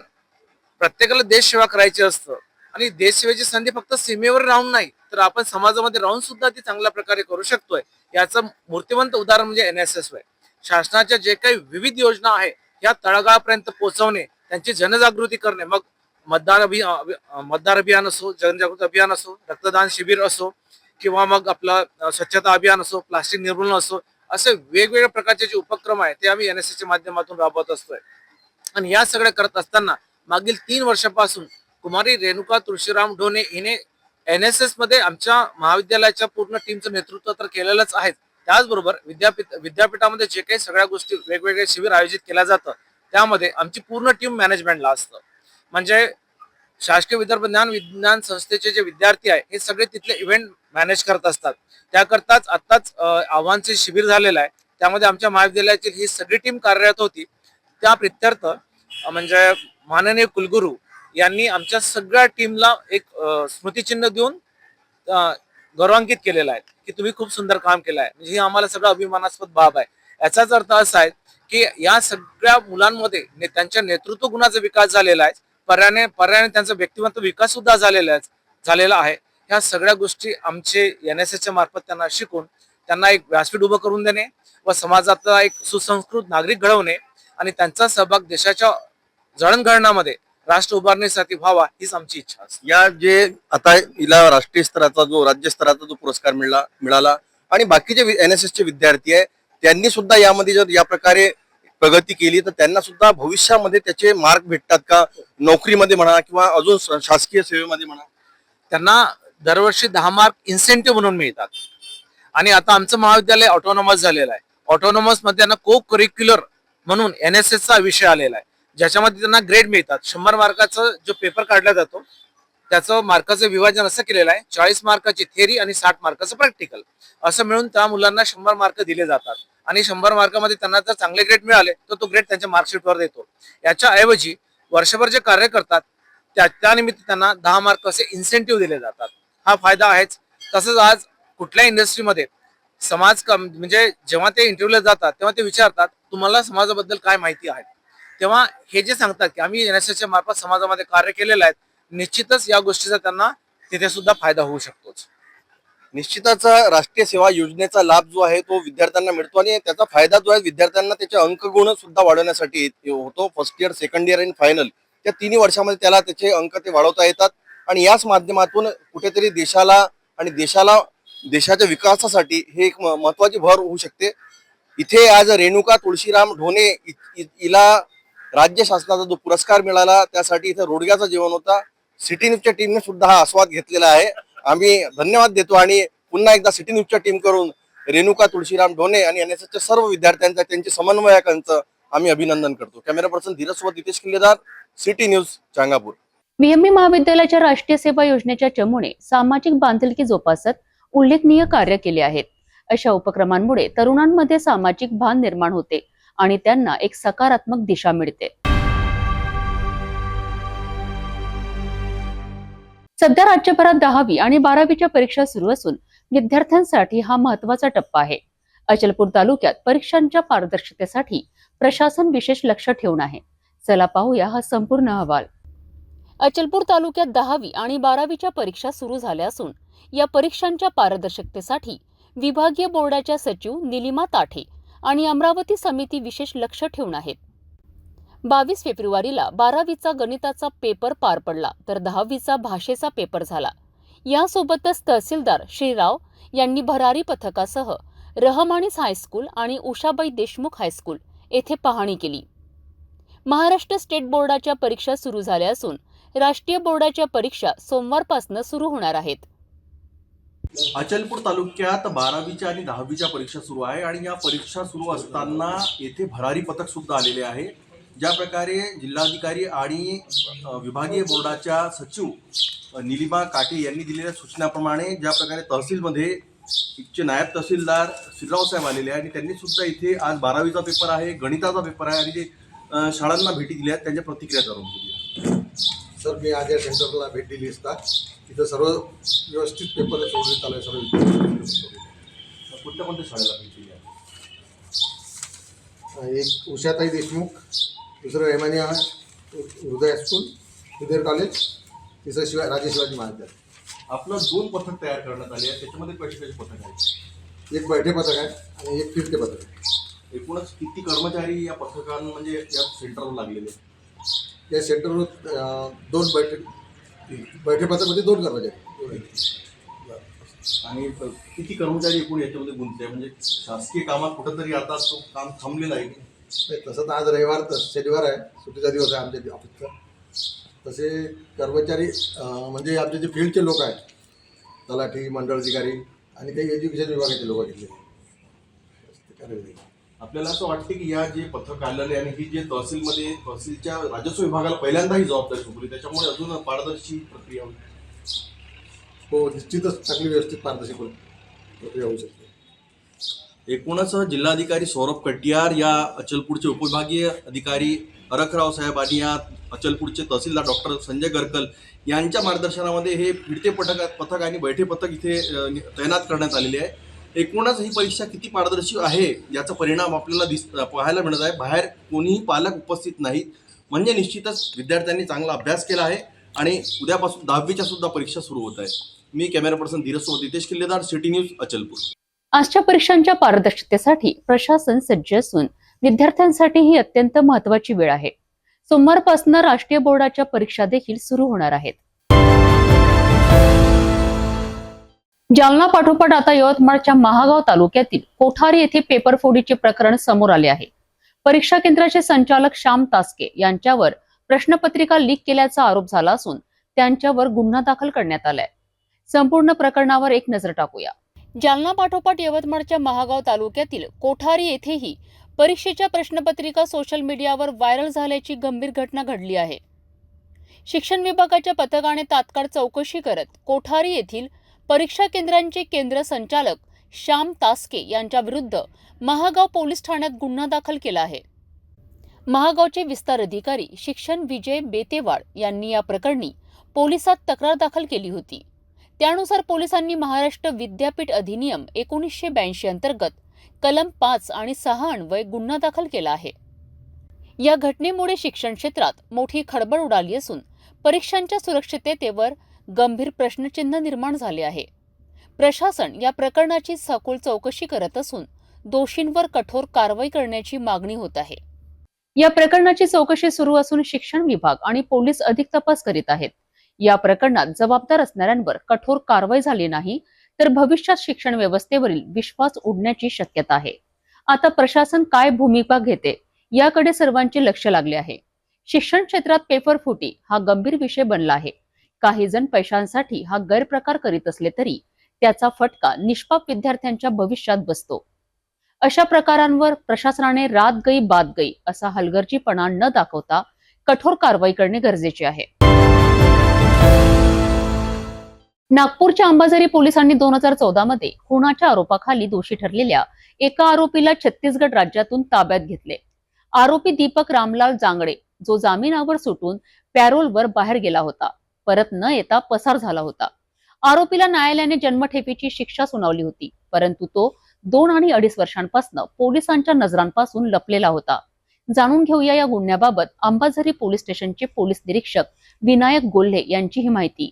प्रत्येकाला देश सेवा करायची असतं आणि देश सेवेची संधी फक्त सीमेवर राहून नाही, तर आपण समाजामध्ये राहून सुद्धा ती चांगल्या प्रकारे करू शकतोय. याचं मूर्तिमंत उदाहरण म्हणजे NSS आहे. शासनाच्या जे काही विविध योजना आहे या तळागाळापर्यंत पोहोचवणे, त्यांची जनजागृती करणे, मग मतदार अभियान असो, जनजागृती अभियान असो, रक्तदान शिबिर असो, किंवा मग आपलं स्वच्छता अभियान असो, प्लास्टिक निर्मूलन असो, असे वेगवेगळ्या प्रकारचे जे उपक्रम आहे ते आम्ही NSSच्या माध्यमातून राबवत असतोय. आणि या सगळ्या करत असताना मागील 3 वर्षापासून कुमारी रेणुका तुळशीराम ढोणे हिने NSS मध्ये आमच्या महाविद्यालयाच्या पूर्ण टीमचं नेतृत्व तर केलेलंच आहे. त्याचबरोबर विद्यापीठामध्ये जे काही सगळ्या गोष्टी वेगवेगळे शिबिर आयोजित केल्या जातं त्यामध्ये आमची पूर्ण टीम मॅनेजमेंटला असतं. म्हणजे शासकीय विदर्भ ज्ञान विज्ञान संस्थेचे जे विद्यार्थी आहे हे सगळे तिथले इव्हेंट मॅनेज करत असतात. त्याकरताच आत्ताच आव्हानचे शिबिर झालेलं आहे, त्यामध्ये आमच्या महाविद्यालयाची ही सगळी टीम कार्यरत होती. त्या प्रित्यर्थ म्हणजे माननीय कुलगुरू यांनी आमच्या सगळ्या टीमला एक स्मृतिचिन्ह देऊन गौरवान्वित केलेलं आहे की तुम्ही खूप सुंदर काम केलं आहे. म्हणजे ही आम्हाला सगळं अभिमानास्पद बाब आहे. याचाच अर्थ असा आहे की या सगळ्या मुलांमध्ये त्यांच्या नेतृत्व गुणाचा विकास झालेला आहे, पर्यायाने त्यांचा व्यक्तिमत्व विकास सुद्धा झालेला आहे. ह्या सगळ्या गोष्टी आमचे NSSच्या मार्फत त्यांना शिकून त्यांना एक व्यासपीठ उभं करून देणे व समाजातला एक सुसंस्कृत नागरिक घडवणे आणि त्यांचा सहभाग देशाच्या जडणघडणामध्ये राष्ट्र उभारणीसाठी व्हावा हीच आमची इच्छा असते. या जे आता हिला राष्ट्रीय स्तराचा राज्य स्तराचा जो पुरस्कार मिळाला आणि बाकीचे NSSचे विद्यार्थी आहे त्यांनी सुद्धा यामध्ये जर या प्रकारे प्रगती केली तर त्यांना सुद्धा भविष्यामध्ये त्याचे मार्क भेटतात का, नोकरीमध्ये म्हणा किंवा अजून शासकीय सेवेमध्ये म्हणा? त्यांना दरवर्षी 10 मार्क इन्सेंटिव्ह म्हणून मिळतात. आणि आता आमचं महाविद्यालय ऑटोनॉमस झालेलं आहे. ऑटोनॉमस मध्ये त्यांना को करिक्युलर म्हणून NSSचा विषय आलेला आहे, ज्याच्यामध्ये त्यांना ग्रेड मिळतात. 100 मार्काचा जो पेपर काढला जातो त्याचं मार्काचं विभाजन असं केलेलं आहे, 40 मार्काची थिअरी आणि 60 मार्काचं प्रॅक्टिकल असं मिळून त्या मुलांना 100 मार्क दिले जातात. आणि 100 मार्कामध्ये त्यांना जर चांगले ग्रेड मिळाले तर तो ग्रेड त्यांच्या मार्कशीटवर देतो. याच्या ऐवजी वर्षभर जे कार्य करतात त्यानिमित्त त्यांना 10 मार्क असे इन्सेंटिव्ह दिले जातात. हा फायदा आहेच. तसंच आज कुठल्या इंडस्ट्रीमध्ये म्हणजे जेव्हा ते इंटरव्ह्यूला जातात तेव्हा ते विचारतात तुम्हाला समाजाबद्दल काय माहिती आहे, तेव्हा हे जे सांगतात की आम्ही NSSच्या मार्फत समाजामध्ये कार्य केलेलं आहे, निश्चितच या गोष्टीचा त्यांना तिथे सुद्धा फायदा होऊ शकतोच. निश्चितच राष्ट्रीय सेवा योजनेचा लाभ जो आहे तो विद्यार्थ्यांना मिळतो आणि त्याचा फायदा जो आहे विद्यार्थ्यांना त्याचे अंकगुण सुद्धा वाढवण्यासाठी होतो. फर्स्ट इयर, सेकंड इयर आणि फायनल या 3 वर्षामध्ये त्याला त्याचे अंक ते वाढवता येतात आणि याच माध्यमातून कुठेतरी देशाच्या विकासासाठी हे एक महत्वाची भर होऊ शकते. इथे आज रेणुका तुळशीराम ढोणे हिला राज्य शासनाचा जो पुरस्कार मिळाला त्यासाठी इथे रोडग्याचं जेवण होता. सिटी न्यूजच्या टीमने सुद्धा हा आस्वाद घेतलेला आहे. आम्ही धन्यवाद देतो आणि पुन्हा एकदा सिटी न्यूजच्या टीम करून रेणुका तुळशीराम ढोणे आणि एनएसएसच्या सर्व विद्यार्थ्यांचं त्यांच्या समन्वयकांचं आम्ही अभिनंदन करतो. कॅमेरा पर्सन धीरज सोबत नितेश किल्लेदार, सिटी न्यूज, चांगापूर. VME महाविद्यालयाच्या राष्ट्रीय सेवा योजनेच्या चमूने सामाजिक बांधिलकी जोपासत उल्लेखनीय कार्य केले आहेत. अशा उपक्रमांमुळे तरुणांमध्ये सामाजिक भान निर्माण होते आणि त्यांना एक सकारात्मक दिशा मिळते. सध्या राज्यभरात 10वी आणि 12वीच्या परीक्षा सुरू असून विद्यार्थ्यांसाठी हा महत्त्वाचा टप्पा आहे. अचलपूर तालुक्यात परीक्षांच्या पारदर्शकतेसाठी प्रशासन विशेष लक्ष ठेवून आहे. चला पाहूया हा संपूर्ण अहवाल. अचलपूर तालुक्यात 10वी आणि 12वीच्या परीक्षा सुरू झाल्या असून या परीक्षांच्या पारदर्शकतेसाठी विभागीय बोर्डाच्या सचिव निलिमा ताठे आणि अमरावती समिती विशेष लक्ष ठेवून आहेत. 22 फेब्रुवारीला 12वीचा गणिताचा पेपर पार पडला तर 10वीचा भाषेचा पेपर झाला. यासोबतच तहसीलदार श्रीराव यांनी भरारी पथकासह रहमानीस हायस्कूल आणि उषाबाई देशमुख हायस्कूल येथे पाहणी केली. महाराष्ट्र स्टेट बोर्डाच्या परीक्षा सुरू झाल्या असून राष्ट्रीय बोर्डाच्या परीक्षा सोमवारपासून सुरू होणार आहेत. अचलपूर तालुक्यात 12वीच्या आणि 10वीच्या परीक्षा सुरू आहे आणि या परीक्षा सुरू असताना येथे भरारी पथक सुद्धा आलेले आहे. ज्या प्रकारे जिल्हाधिकारी आणि विभागीय बोर्डाच्या सचिव निलिमा काटे यांनी दिलेल्या सूचनाप्रमाणे ज्या प्रकारे तहसीलमध्ये इथचे नायब तहसीलदार श्रीराव साहेब आलेले आहे आणि त्यांनी सुद्धा इथे आज 12वीचा पेपर आहे, गणिताचा पेपर आहे आणि जे शाळांना भेटी दिल्या आहेत त्यांच्या प्रतिक्रिया जाणून घेतल्या. सर, मी आज या सेंटरला भेट दिली असता तिथं सर्व व्यवस्थित पेपर सोडण्यात आले. सर्व विद्यार्थी कोणत्या कोणत्या शाळेला भेट दिली आहे? एक उषाताई देशमुख, दुसरं रेमानी हृदय हायस्कूल, विदर कॉलेज, तिसरं राजे शिवाजी महाविद्यालय. आपलं 2 पथक तयार करण्यात आले आहेत. त्याच्यामध्ये कसे पथक आहेत? एक बैठे पथक आहे आणि एक फिरते पथक आहे. एकूणच किती कर्मचारी या पथकां म्हणजे या सेंटरवर लागलेले आहेत? या सेंटरवर 2 बैठे पथकमध्ये 2 कर्मचारी. आणि किती कर्मचारी एकूण याच्यामध्ये गुंतले म्हणजे शासकीय कामात कुठंतरी आता तो काम थांबलेलं आहे? तसं तर आज रविवार शनिवार आहे, सुट्टीचा दिवस आहे आमच्या ऑफिसचा. तसे कर्मचारी म्हणजे आमचे जे फील्डचे लोक आहेत, तलाठी, मंडळ अधिकारी आणि काही एज्युकेशन विभागाचे लोक घेतले. आपल्याला असं वाटते की या जे पथक आलेले आणि ही जे तहसीलच्या राजस्व विभागाला पहिल्यांदा ही जबाबदारी सोपली त्याच्यामुळे अजून पारदर्शी प्रक्रिया होईल. हो, निश्चितच चांगली व्यवस्थित पारदर्शी प्रक्रिया होऊ शकते. एकूणच जिल्हाधिकारी सौरभ कटियार, या अचलपूरचे उपविभागीय अधिकारी अरखराव साहेब आणि या अचलपूरचे तहसीलदार डॉक्टर संजय गरकल यांच्या मार्गदर्शनामध्ये हे फिरते पथक आणि बैठे पथक इथे तैनात करण्यात आलेले आहे. एकूणच ही परीक्षा किती पारदर्शी आहे याचा परिणाम आपल्याला पाहायला मिळत आहे. बाहेर कोणीही पालक उपस्थित नाहीत म्हणजे निश्चितच विद्यार्थ्यांनी चांगला अभ्यास केला आहे आणि उद्यापासून 10वीच्या सुद्धा परीक्षा सुरू होत आहे. मी कॅमेरा पर्सन धीरज सोबत नितेश किल्लेदार, सिटी न्यूज, अचलपूर. आजच्या परीक्षांच्या पारदर्शकतेसाठी प्रशासन सज्ज असून विद्यार्थ्यांसाठी ही अत्यंत महत्त्वाची वेळ आहे. सोमवारपासून राष्ट्रीय बोर्डाच्या परीक्षा देखील सुरू होणार आहेत. जालना पाठोपाठ आता यवतमाळच्या महागाव तालुक्यातील कोठारी येथे पेपर फोडीचे प्रकरण समोर आले आहे. परीक्षा केंद्राचे संचालक श्याम तास्के यांच्यावर प्रश्नपत्रिका लीक केल्याचा आरोप झाला असून त्यांच्यावर गुन्हा दाखल करण्यात आलाय. संपूर्ण प्रकरणावर एक नजर टाकूया. जालना पाठोपाठ यवतमाळच्या महागाव तालुक्यातील कोठारी येथेही परीक्षेच्या प्रश्नपत्रिका सोशल मीडियावर व्हायरल झाल्याची गंभीर घटना घडली आहे. शिक्षण विभागाच्या पथकाने तात्काळ चौकशी करत कोठारी येथील परीक्षा केंद्रांचे केंद्र संचालक श्याम तास्के यांच्या विरुद्ध महागाव पोलीस ठाण्यात गुन्हा दाखल केला आहे. महागावचे विस्तार अधिकारी शिक्षण विजय बेतेवाड यांनी या प्रकरणी पोलिसात तक्रार दाखल केली होती. त्यानुसार पोलिसांनी महाराष्ट्र विद्यापीठ अधिनियम 1982 अंतर्गत कलम 5 आणि 6 अन्वये गुन्हा दाखल केला आहे. या घटनेमुळे शिक्षण क्षेत्रात मोठी खळबळ उडाली असून परीक्षांच्या सुरक्षिततेवर गंभीर प्रश्नचिन्ह निर्माण झाले आहे. प्रशासन या प्रकरणाची सखोल चौकशी करत असून दोषींवर कठोर कारवाई करण्याची मागणी होत आहे. या प्रकरणाची चौकशी सुरू असून शिक्षण विभाग आणि पोलीस अधिक तपास करीत आहेत. या प्रकरणात जबाबदार असणाऱ्यांवर कठोर कारवाई झाली नाही तर भविष्यात शिक्षण व्यवस्थेवरील विश्वास उडण्याची शक्यता आहे. आता प्रशासन काय भूमिका घेते याकडे सर्वांचे लक्ष लागले आहे. शिक्षण क्षेत्रात पेपरफुटी हा गंभीर विषय बनला आहे. काही जण पैशांसाठी हा गैरप्रकार करीत असले तरी त्याचा फटका निष्पाप विद्यार्थ्यांच्या भविष्यात बसतो. अशा प्रकारांवर प्रशासनाने रात गई बात गई असा हलगर्जीपणा न दाखवता कठोर कारवाई करणे गरजेचे आहे. नागपूरच्या अंबाझरी पोलिसांनी 2014 मध्ये खुनाच्या आरोपाखाली दोषी ठरलेल्या एका आरोपीला छत्तीसगड राज्यातून ताब्यात घेतले. आरोपी दीपक रामलाल जांगडे, जो जामिनावर सुटून पॅरोलवर बाहेर गेला होता, परत न येता पसार झाला होता. आरोपीला न्यायालयाने जन्मठेपेची शिक्षा सुनावली होती, परंतु तो 2 आणि 2.5 वर्षांपासून पोलिसांच्या नजरांपासून लपलेला होता. जाणून घेऊया या गुन्ह्याबाबत अंबाझरी पोलीस स्टेशनचे पोलीस निरीक्षक विनायक गोल्हे यांची ही माहिती.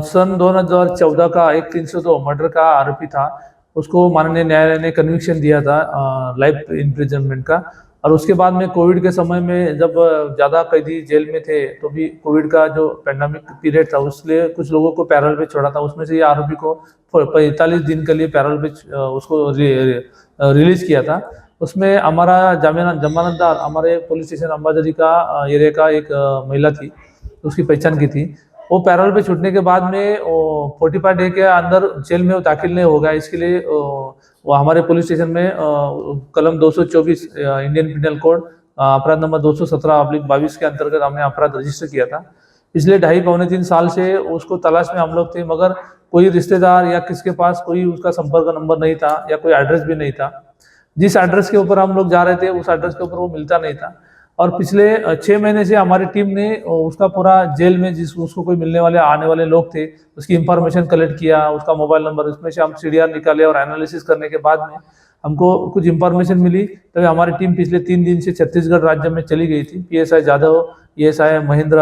सन 2014 का एक 302 मर्डर का आरोपी था, उसको माननीय न्यायालय ने कन्विक्शन दिया था लाइफ इम्प्रिजनमेंट का। और उसके बाद में कोविड के समय में जब ज़्यादा कैदी जेल में थे तो भी कोविड का जो पैंडेमिक पीरियड था उसलिए कुछ लोगों को पैरोल पे छोड़ा था। उसमें से ये आरोपी को 45 दिन के लिए पैरोल पे उसको रिलीज किया था। उसमें हमारा जमानतदार हमारे पुलिस स्टेशन अंबाझरी का एरिया का एक महिला थी, उसकी पहचान की थी। वो पैरोल पे छूटने के बाद में 45 डे के अंदर जेल में वो दाखिल नहीं होगा, इसके लिए वो हमारे पुलिस स्टेशन में कलम 224 इंडियन पिनल कोड अपराध नंबर 217/22 के अंतर्गत हमने अपराध रजिस्टर किया था। पिछले 2.5-3 साल से उसको तलाश में हम लोग थे, मगर कोई रिश्तेदार या किसके पास कोई उसका संपर्क नंबर नहीं था या कोई एड्रेस भी नहीं था। जिस एड्रेस के ऊपर हम लोग जा रहे थे उस एड्रेस के ऊपर वो मिलता नहीं था। और पिछले 6 महीने से हमारी टीम ने उसका पूरा जेल में उसको कोई मिलने वाले आने वाले लोग थे उसकी इंफॉर्मेशन कलेक्ट किया, उसका मोबाइल नंबर, उसमें से हम CDR निकाले और एनालिसिस करने के बाद में हमको कुछ इंफॉर्मेशन मिली। तभी हमारी टीम पिछले 3 दिन से छत्तीसगढ़ राज्य में चली गई थी। PSI जादव, ESI महेंद्र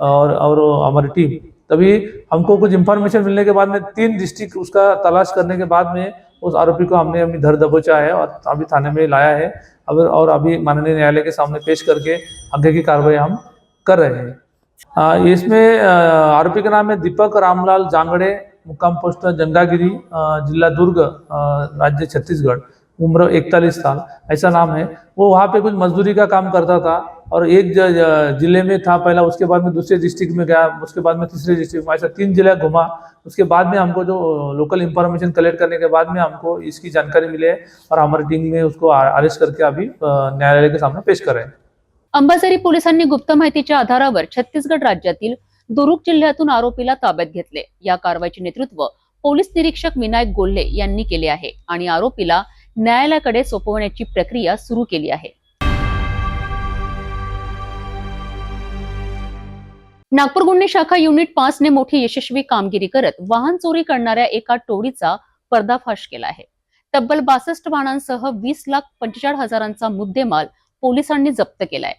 और हमारी टीम, तभी हमको कुछ इंफॉर्मेशन मिलने के बाद में 3 डिस्ट्रिक्ट उसका तलाश करने के बाद में उस आरोपी को हमने अभी धर दबोचा है और अभी थाने में लाया है और अभी माननीय न्यायालय के सामने पेश करके आगे की कार्रवाई हम कर रहे हैं। इसमें आरोपी का नाम है दीपक रामलाल जांगड़े, मुक्काम पोस्ट जंगागिरी, जिला दुर्ग, राज्य छत्तीसगढ़, उम्र 41 साल, ऐसा नाम है। वो वहाँ पे कुछ मजदूरी का काम करता था और एक जिले में था पहला, उसके बाद में दूसरे डिस्ट्रिक्ट में गया, उसके बाद में तीसरे डिस्ट्रिक्ट में, ऐसा 3 जिले घुमा। उसके बाद में हमको जो लोकल इंफॉर्मेशन कलेक्ट करने के बाद में हमको इसकी जानकारी मिली है और हमारी टीम ने उसको अरेस्ट करके अभी न्यायालय के सामने पेश कर रहे हैं। अंबाझरी पोलिसांनी गुप्त माहितीच्या आधारावर छत्तीसगड राज्यातील दुरुक जिल्ह्यातून आरोपीला ताब्यात घेतले. या कारवाईचे नेतृत्व पोलीस निरीक्षक विनायक गोल्हे यांनी केले आहे आणि आरोपीला न्यायालयाकडे सोपवण्याची प्रक्रिया सुरू केली आहे. नागपूर गुन्हे शाखा युनिट 5 ने मोठी यशस्वी कामगिरी करत वाहन चोरी करणाऱ्या एका टोळीचा पर्दाफाश केला आहे. तब्बल 62 वाहनांसह 20,45,000चा मुद्देमाल पोलिसांनी जप्त केलाय.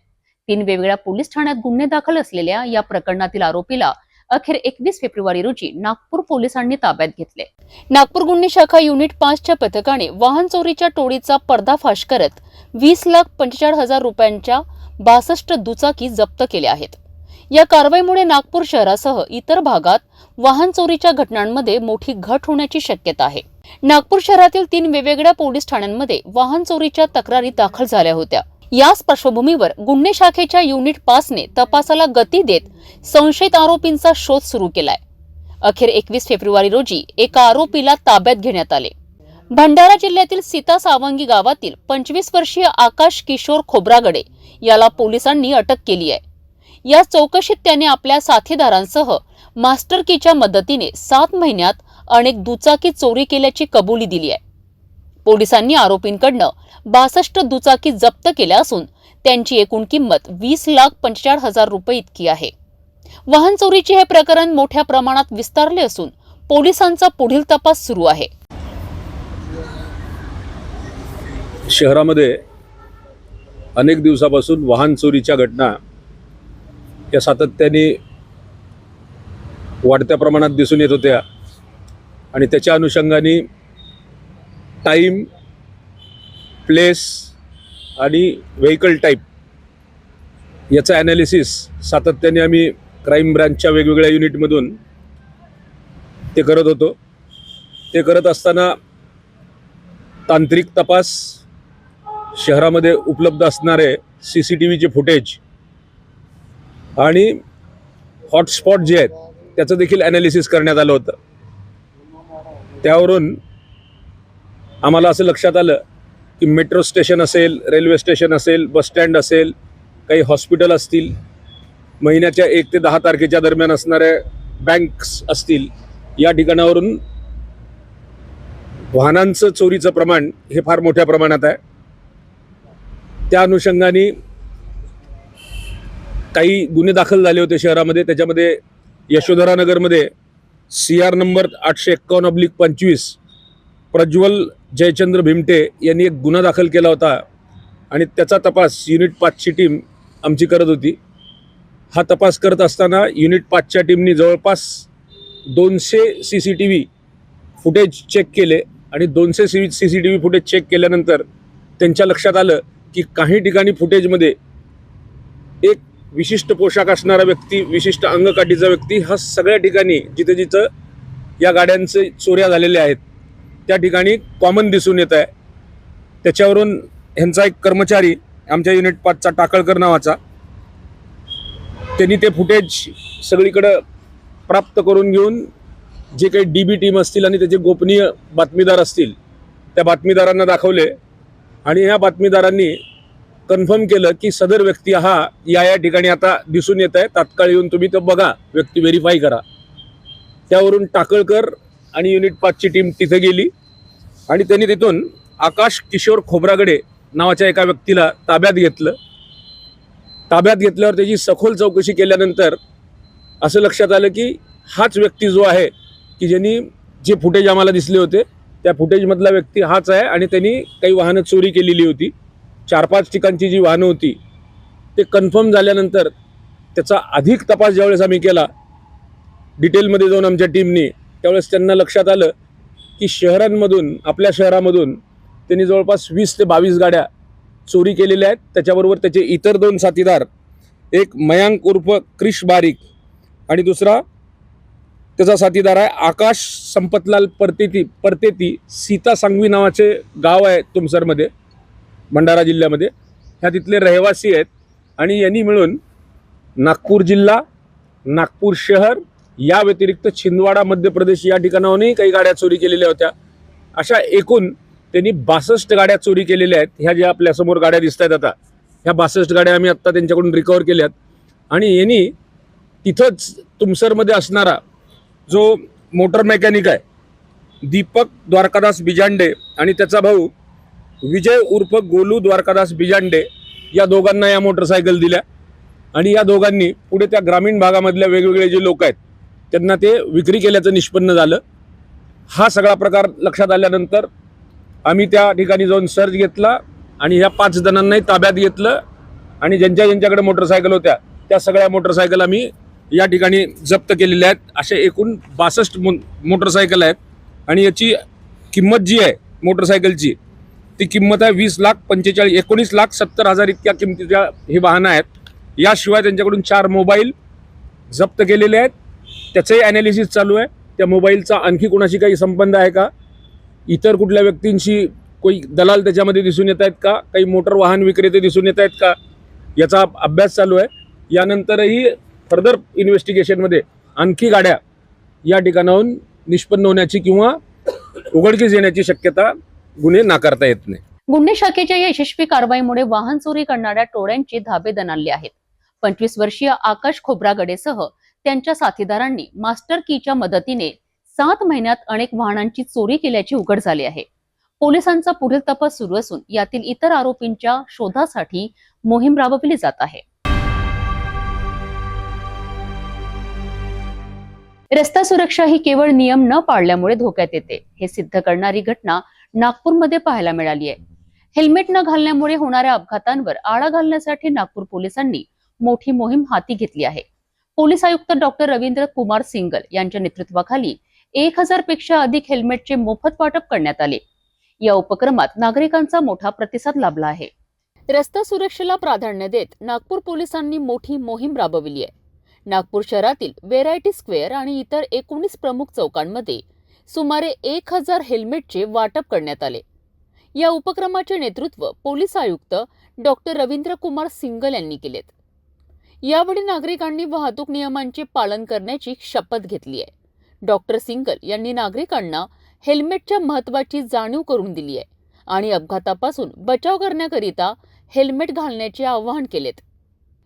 3 वेगवेगळ्या पोलीस ठाण्यात गुन्हे दाखल असलेल्या या प्रकरणातील आरोपीला अखेर 21 फेब्रुवारी रोजी नागपूर पोलिसांनी ताब्यात घेतले. नागपूर गुन्हे शाखा युनिट 5च्या पथकाने वाहन चोरीच्या टोळीचा पर्दाफाश करत 20,45,000 रुपयांच्या 62 दुचाकी जप्त केल्या आहेत. या कारवाईमुळे नागपूर शहरासह इतर भागात वाहन चोरीच्या घटनांमध्ये मोठी घट होण्याची शक्यता आहे. नागपूर शहरातील 3 वेगवेगळ्या पोलीस ठाण्यांमध्ये वाहन चोरीच्या तक्रारी दाखल झाल्या होत्या. याच पार्श्वभूमीवर गुन्हे शाखेच्या युनिट 5 ने तपासाला गती देत संशयित आरोपींचा शोध सुरू केलाय. अखेर 21 फेब्रुवारी रोजी एका आरोपीला ताब्यात घेण्यात आले. भंडारा जिल्ह्यातील सीता सावंगी गावातील 25 वर्षीय आकाश किशोर खोब्रागडे याला पोलिसांनी अटक केली आहे. या चौकशीत त्याने आपल्या साथीदारांसह मास्टर कीच्या मदतीने 7 महिन्यात अनेक दुचाकी चोरी केल्याची कबुली दिली आहे. पोलिसांनी आरोपींकडनं 62 दुचाकी जप्त केल्या असून त्यांची एकूण किंमत 20,45,000 रुपये इतकी आहे. वाहन चोरीचे हे प्रकरण मोठ्या प्रमाणात विस्तारले असून पोलिसांचा पुढील तपास सुरू आहे. शहरामध्ये अनेक दिवसापासून वाहन चोरीच्या घटना या सातत्याने वाढत्या प्रमाणात दिसून येत होत्या आणि त्याच्या अनुषंगाने टाईम, प्लेस आणि व्हेकल टाईप याचं ॲनालिसिस सातत्याने आम्ही क्राईम ब्रांचच्या वेगवेगळ्या युनिटमधून ते करत होतो. ते करत असताना तांत्रिक तपास, शहरामध्ये उपलब्ध असणारे CCTVचे फुटेज आणि हॉटस्पॉट जे आहेत त्याचं देखील ॲनालिसिस करण्यात आलं होतं. त्यावरून आम्हाला असं लक्षात आलं की मेट्रो स्टेशन असेल, रेल्वे स्टेशन असेल, बसस्टँड असेल, काही हॉस्पिटल असतील, महिन्याच्या 1 ते 10 तारखेच्या दरम्यान असणाऱ्या बँक्स असतील, या ठिकाणावरून वाहनांचं चोरीचं प्रमाण हे फार मोठ्या प्रमाणात आहे. त्या अनुषंगाने काही गुन्हे दाखल झाले होते शहरामध्ये. त्याच्यामध्ये यशोधरा नगरमध्ये CR नंबर 851/25 प्रज्वल जयचंद्र भिमटे यांनी एक गुन्हा दाखल केला होता आणि त्याचा तपास युनिट 5ची टीम आमची करत होती. हा तपास करत असताना युनिट 5च्या टीमनी जवळपास 200 CCTV फुटेज चेक केले आणि 200 CCTV फुटेज चेक केल्यानंतर त्यांच्या लक्षात आलं की काही ठिकाणी फुटेजमध्ये एक विशिष्ट पोशाख असणारा व्यक्ती, विशिष्ट अंगकाठीचा व्यक्ती हा सगळ्या ठिकाणी जिथे जिथं या गाड्यांचे चोऱ्या झालेल्या आहेत त्या ठिकाणी कॉमन दिसून येत आहे. त्याच्यावरून ह्यांचा एक कर्मचारी आमच्या युनिट 5चा टाकळकर नावाचा, त्यांनी ते फुटेज सगळीकडं प्राप्त करून घेऊन जे काही DB टीम असतील आणि त्याचे गोपनीय बातमीदार असतील त्या बातमीदारांना दाखवले आणि ह्या बातमीदारांनी कन्फर्म केलं की सदर व्यक्ती हा या ठिकाणी आता दिसून येत आहे, तात्काळ येऊन तुम्ही तो बघा, व्यक्ती व्हेरीफाय करा. त्यावरून टाकळकर आणि युनिट 5ची टीम तिथे गेली आणि त्यांनी तिथून आकाश किशोर खोब्रागडे नावाच्या एका व्यक्तीला ताब्यात घेतलं. ताब्यात घेतल्यावर त्याची सखोल चौकशी केल्यानंतर असं लक्षात आलं की हाच व्यक्ती जो आहे की ज्यांनी जे फुटेज आम्हाला दिसले होते त्या फुटेजमधला व्यक्ती हाच आहे आणि त्यांनी काही वाहनं चोरी केलेली होती. 4-5 ठिकाणची जी वाहनं होती ते कन्फर्म झाल्यानंतर त्याचा अधिक तपास ज्यावेळेस आम्ही केला डिटेलमध्ये जाऊन आमच्या टीमनी, त्यावेळेस त्यांना लक्षात आलं की शहरांमधून, आपल्या शहरामधून त्यांनी जवळपास 20 ते 22 गाड्या चोरी केलेल्या आहेत. त्याच्याबरोबर त्याचे इतर 2 साथीदार, एक मयांक उर्फ क्रिश बारीक आणि दुसरा त्याचा साथीदार आहे आकाश संपतलाल परतेती सीता सांगवी नावाचे गाव आहे तुमसरमध्ये, भंडारा जिल्ह्यामध्ये. ह्या तिथले रहिवासी आहेत आणि यांनी मिळून नागपूर जिल्हा, नागपूर शहर या व्यतिरिक्त छिंदवाडा मध्य प्रदेश या ठिकाणाहूनही काही गाड्या चोरी केलेल्या होत्या. अशा एकूण त्यांनी 62 गाड्या चोरी केलेल्या आहेत. ह्या ज्या आपल्यासमोर गाड्या दिसत आहेत आता, ह्या 62 गाड्या आम्ही आत्ता त्यांच्याकडून रिकवर केल्यात. आणि यांनी तिथंच तुमसरमध्ये असणारा जो मोटर मेकॅनिक आहे दीपक द्वारकादास बिजांडे आणि त्याचा भाऊ विजय उर्फ गोलू द्वारकादास बिजांडे, या दोघांना या मोटरसायकल दिल्या आणि या दोघांनी पुढे त्या ग्रामीण भागामधल्या वेगवेगळे जे लोक आहेत त्यांना ते विक्री केल्याचं निष्पन्न झालं. हा सगळा प्रकार लक्षात आल्यानंतर आम्ही त्या ठिकाणी जाऊन सर्च घेतला आणि ह्या 5 जणांनाही ताब्यात घेतलं आणि ज्यांच्याकडे मोटरसायकल होत्या त्या सगळ्या मोटरसायकल आम्ही या ठिकाणी जप्त केलेल्या आहेत. असे एकूण 62 मोटरसायकल आहेत आणि याची किंमत जी आहे मोटरसायकलची ती किंमत आहे 19,70,000 इतक्या किमतीच्या ही वाहनं आहेत. याशिवाय त्यांच्याकडून 4 मोबाईल जप्त केलेले आहेत. त्याचंही ॲनालिसिस चालू आहे. त्या मोबाईलचा आणखी कोणाशी काही संबंध आहे का, इतर कुठल्या व्यक्तींशी कोई दलाल त्याच्यामध्ये दिसून येत आहेत का, काही मोटर वाहन विक्रेते दिसून येत आहेत का, याचा अभ्यास चालू आहे. यानंतरही फर्दर इन्व्हेस्टिगेशनमध्ये आणखी गाड्या या ठिकाणाहून निष्पन्न होण्याची किंवा उघडकीस येण्याची शक्यता गुन्हे नाकारता येत नाही. गुन्हे शाखेच्या या यशस्वी कारवाईमुळे वाहन चोरी करणाऱ्या टोळ्यांची धाबे दणाणली आहेत. 25 वर्षीय आकाश खोब्रागडेसह त्यांच्या साथीदारांनी मास्टर कीच्या मदतीने 7 महिन्यात अनेक वाहनांची चोरी केल्याची उघड झाली आहे. पोलिसांचा पुढील तपास सुरू असून यातील इतर आरोपींच्या शोधासाठी मोहीम राबवली जात आहे. रस्ता सुरक्षा ही केवळ नियम न पाळल्यामुळे धोक्यात येते, हे सिद्ध करणारी घटना नागपूरमध्ये पाहायला मिळाली आहे. हेल्मेट न घालण्यामुळे होणाऱ्या अपघातांवर आळा घालण्यासाठी नागपूर पोलिसांनी मोठी मोहीम हाती घेतली आहे. पोलीस आयुक्त डॉक्टर रवींद्र कुमार सिंगल यांच्या नेतृत्वाखाली 1000 पेक्षा अधिक हेल्मेटचे मोफत वाटप करण्यात आले. या उपक्रमात नागरिकांचा मोठा प्रतिसाद लाभला आहे. रस्ता सुरक्षेला प्राधान्य देत नागपूर पोलिसांनी मोठी मोहीम राबवली आहे. नागपूर शहरातील व्हेरायटी स्क्वेअर आणि इतर 19 प्रमुख चौकांमध्ये सुमारे 1000 हेल्मेटचे वाटप करण्यात आले. या उपक्रमाचे नेतृत्व पोलीस आयुक्त डॉक्टर रवींद्र कुमार सिंगल यांनी केलेत. यावेळी नागरिकांनी वाहतूक नियमांचे पालन करण्याची शपथ घेतली आहे. डॉक्टर सिंगल यांनी नागरिकांना हेल्मेटच्या महत्त्वाची जाणीव करून दिली आहे आणि अपघातापासून बचाव करण्याकरिता हेल्मेट घालण्याचे आवाहन केलेत.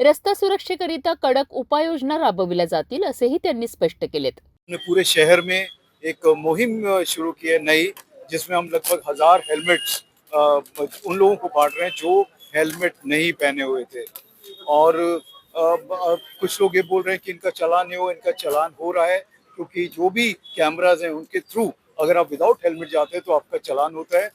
रस्ता सुरक्षेकरिता कडक उपाययोजना राबविल्या जातील असेही त्यांनी स्पष्ट केलेत. पूरे शहर में एक मुहिम शुरू की है नई, जिसमें हम लगभग 1000 हेलमेट्स उन लोगों को बांट रहे हैं जो हेलमेट नहीं पहने हुए थे। और कुछ लोग ये बोल रहे हैं कि इनका चालान नहीं हो, इनका चालान हो रहा है, क्योंकि जो भी कैमराज हैं उनके थ्रू अगर आप विदाउट हेलमेट जाते हैं तो आपका चालान होता है।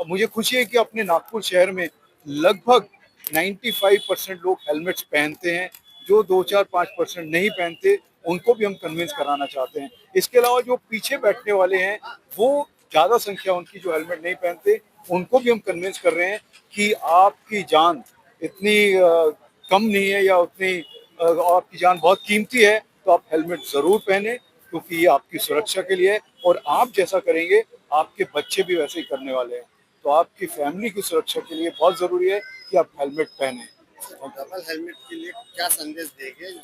मुझे खुशी है कि अपने नागपुर शहर में लगभग 95% लोग हेलमेट्स पहनते हैं। जो 2-4-5% नहीं पहनते उनको भी हम कन्विंस कराना चाहते हैं। इसके अलावा जो पीछे बैठने वाले हैं वो ज़्यादा संख्या उनकी जो हेलमेट नहीं पहनते, उनको भी हम कन्विंस कर रहे हैं कि आपकी जान इतनी कम नहीं है या उतनी आपकी जान बहुत कीमती है, तो आप हेलमेट ज़रूर पहने, क्योंकि ये आपकी सुरक्षा के लिए है। और आप जैसा करेंगे आपके बच्चे भी वैसे ही करने वाले हैं, तो आपकी फैमिली की सुरक्षा के लिए बहुत ज़रूरी है कि आप हेलमेट पहने। डबल हेलमेट के लिए क्या संदेश देंगे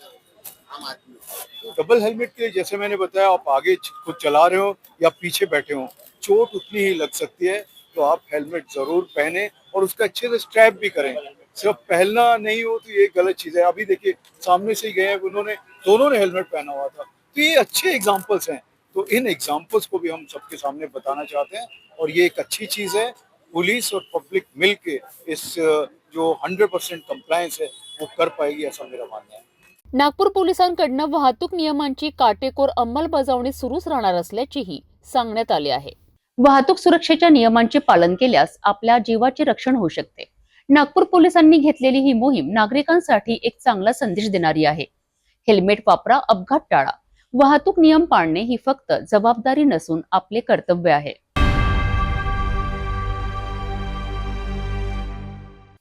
आम आदमी? डबल हेलमेट के लिए जैसे मैंने बताया, आप आगे खुद चला रहे हो या पीछे बैठे हो, चोट उतनी ही लग सकती है, तो आप हेलमेट ज़रूर पहने और उसका अच्छे से स्ट्रैप भी करें। सिर्फ पहनना नहीं हो तो ये गलत चीज़ है। अभी देखिए सामने से ही गए हैं, दोनों ने हेलमेट पहना हुआ था, तो ये अच्छे एग्जाम्पल्स हैं। तो इन एग्जाम्पल्स को भी हम सबके सामने बताना चाहते हैं और ये एक अच्छी चीज़ है। पुलिस और पब्लिक मिल के इस जो 100% कंप्लायन्स है वो कर पाएगी, ऐसा मेरा मानना है। नागपूर पोलिसांकडनं वाहतूक नियमांची काटेकोर अंमलबजावणी सुरूच राहणार असल्याचेही सांगण्यात आले आहे. वाहतूक सुरक्षेच्या नियमांचे पालन केल्यास आपल्या जीवाचे रक्षण होऊ शकते. नागपूर पोलिसांनी घेतलेली ही मोहीम नागरिकांसाठी एक चांगला संदेश देणारी आहे. हेल्मेट वापरा, अपघात टाळा. वाहतूक नियम पाळणे ही फक्त जबाबदारी नसून आपले कर्तव्य आहे.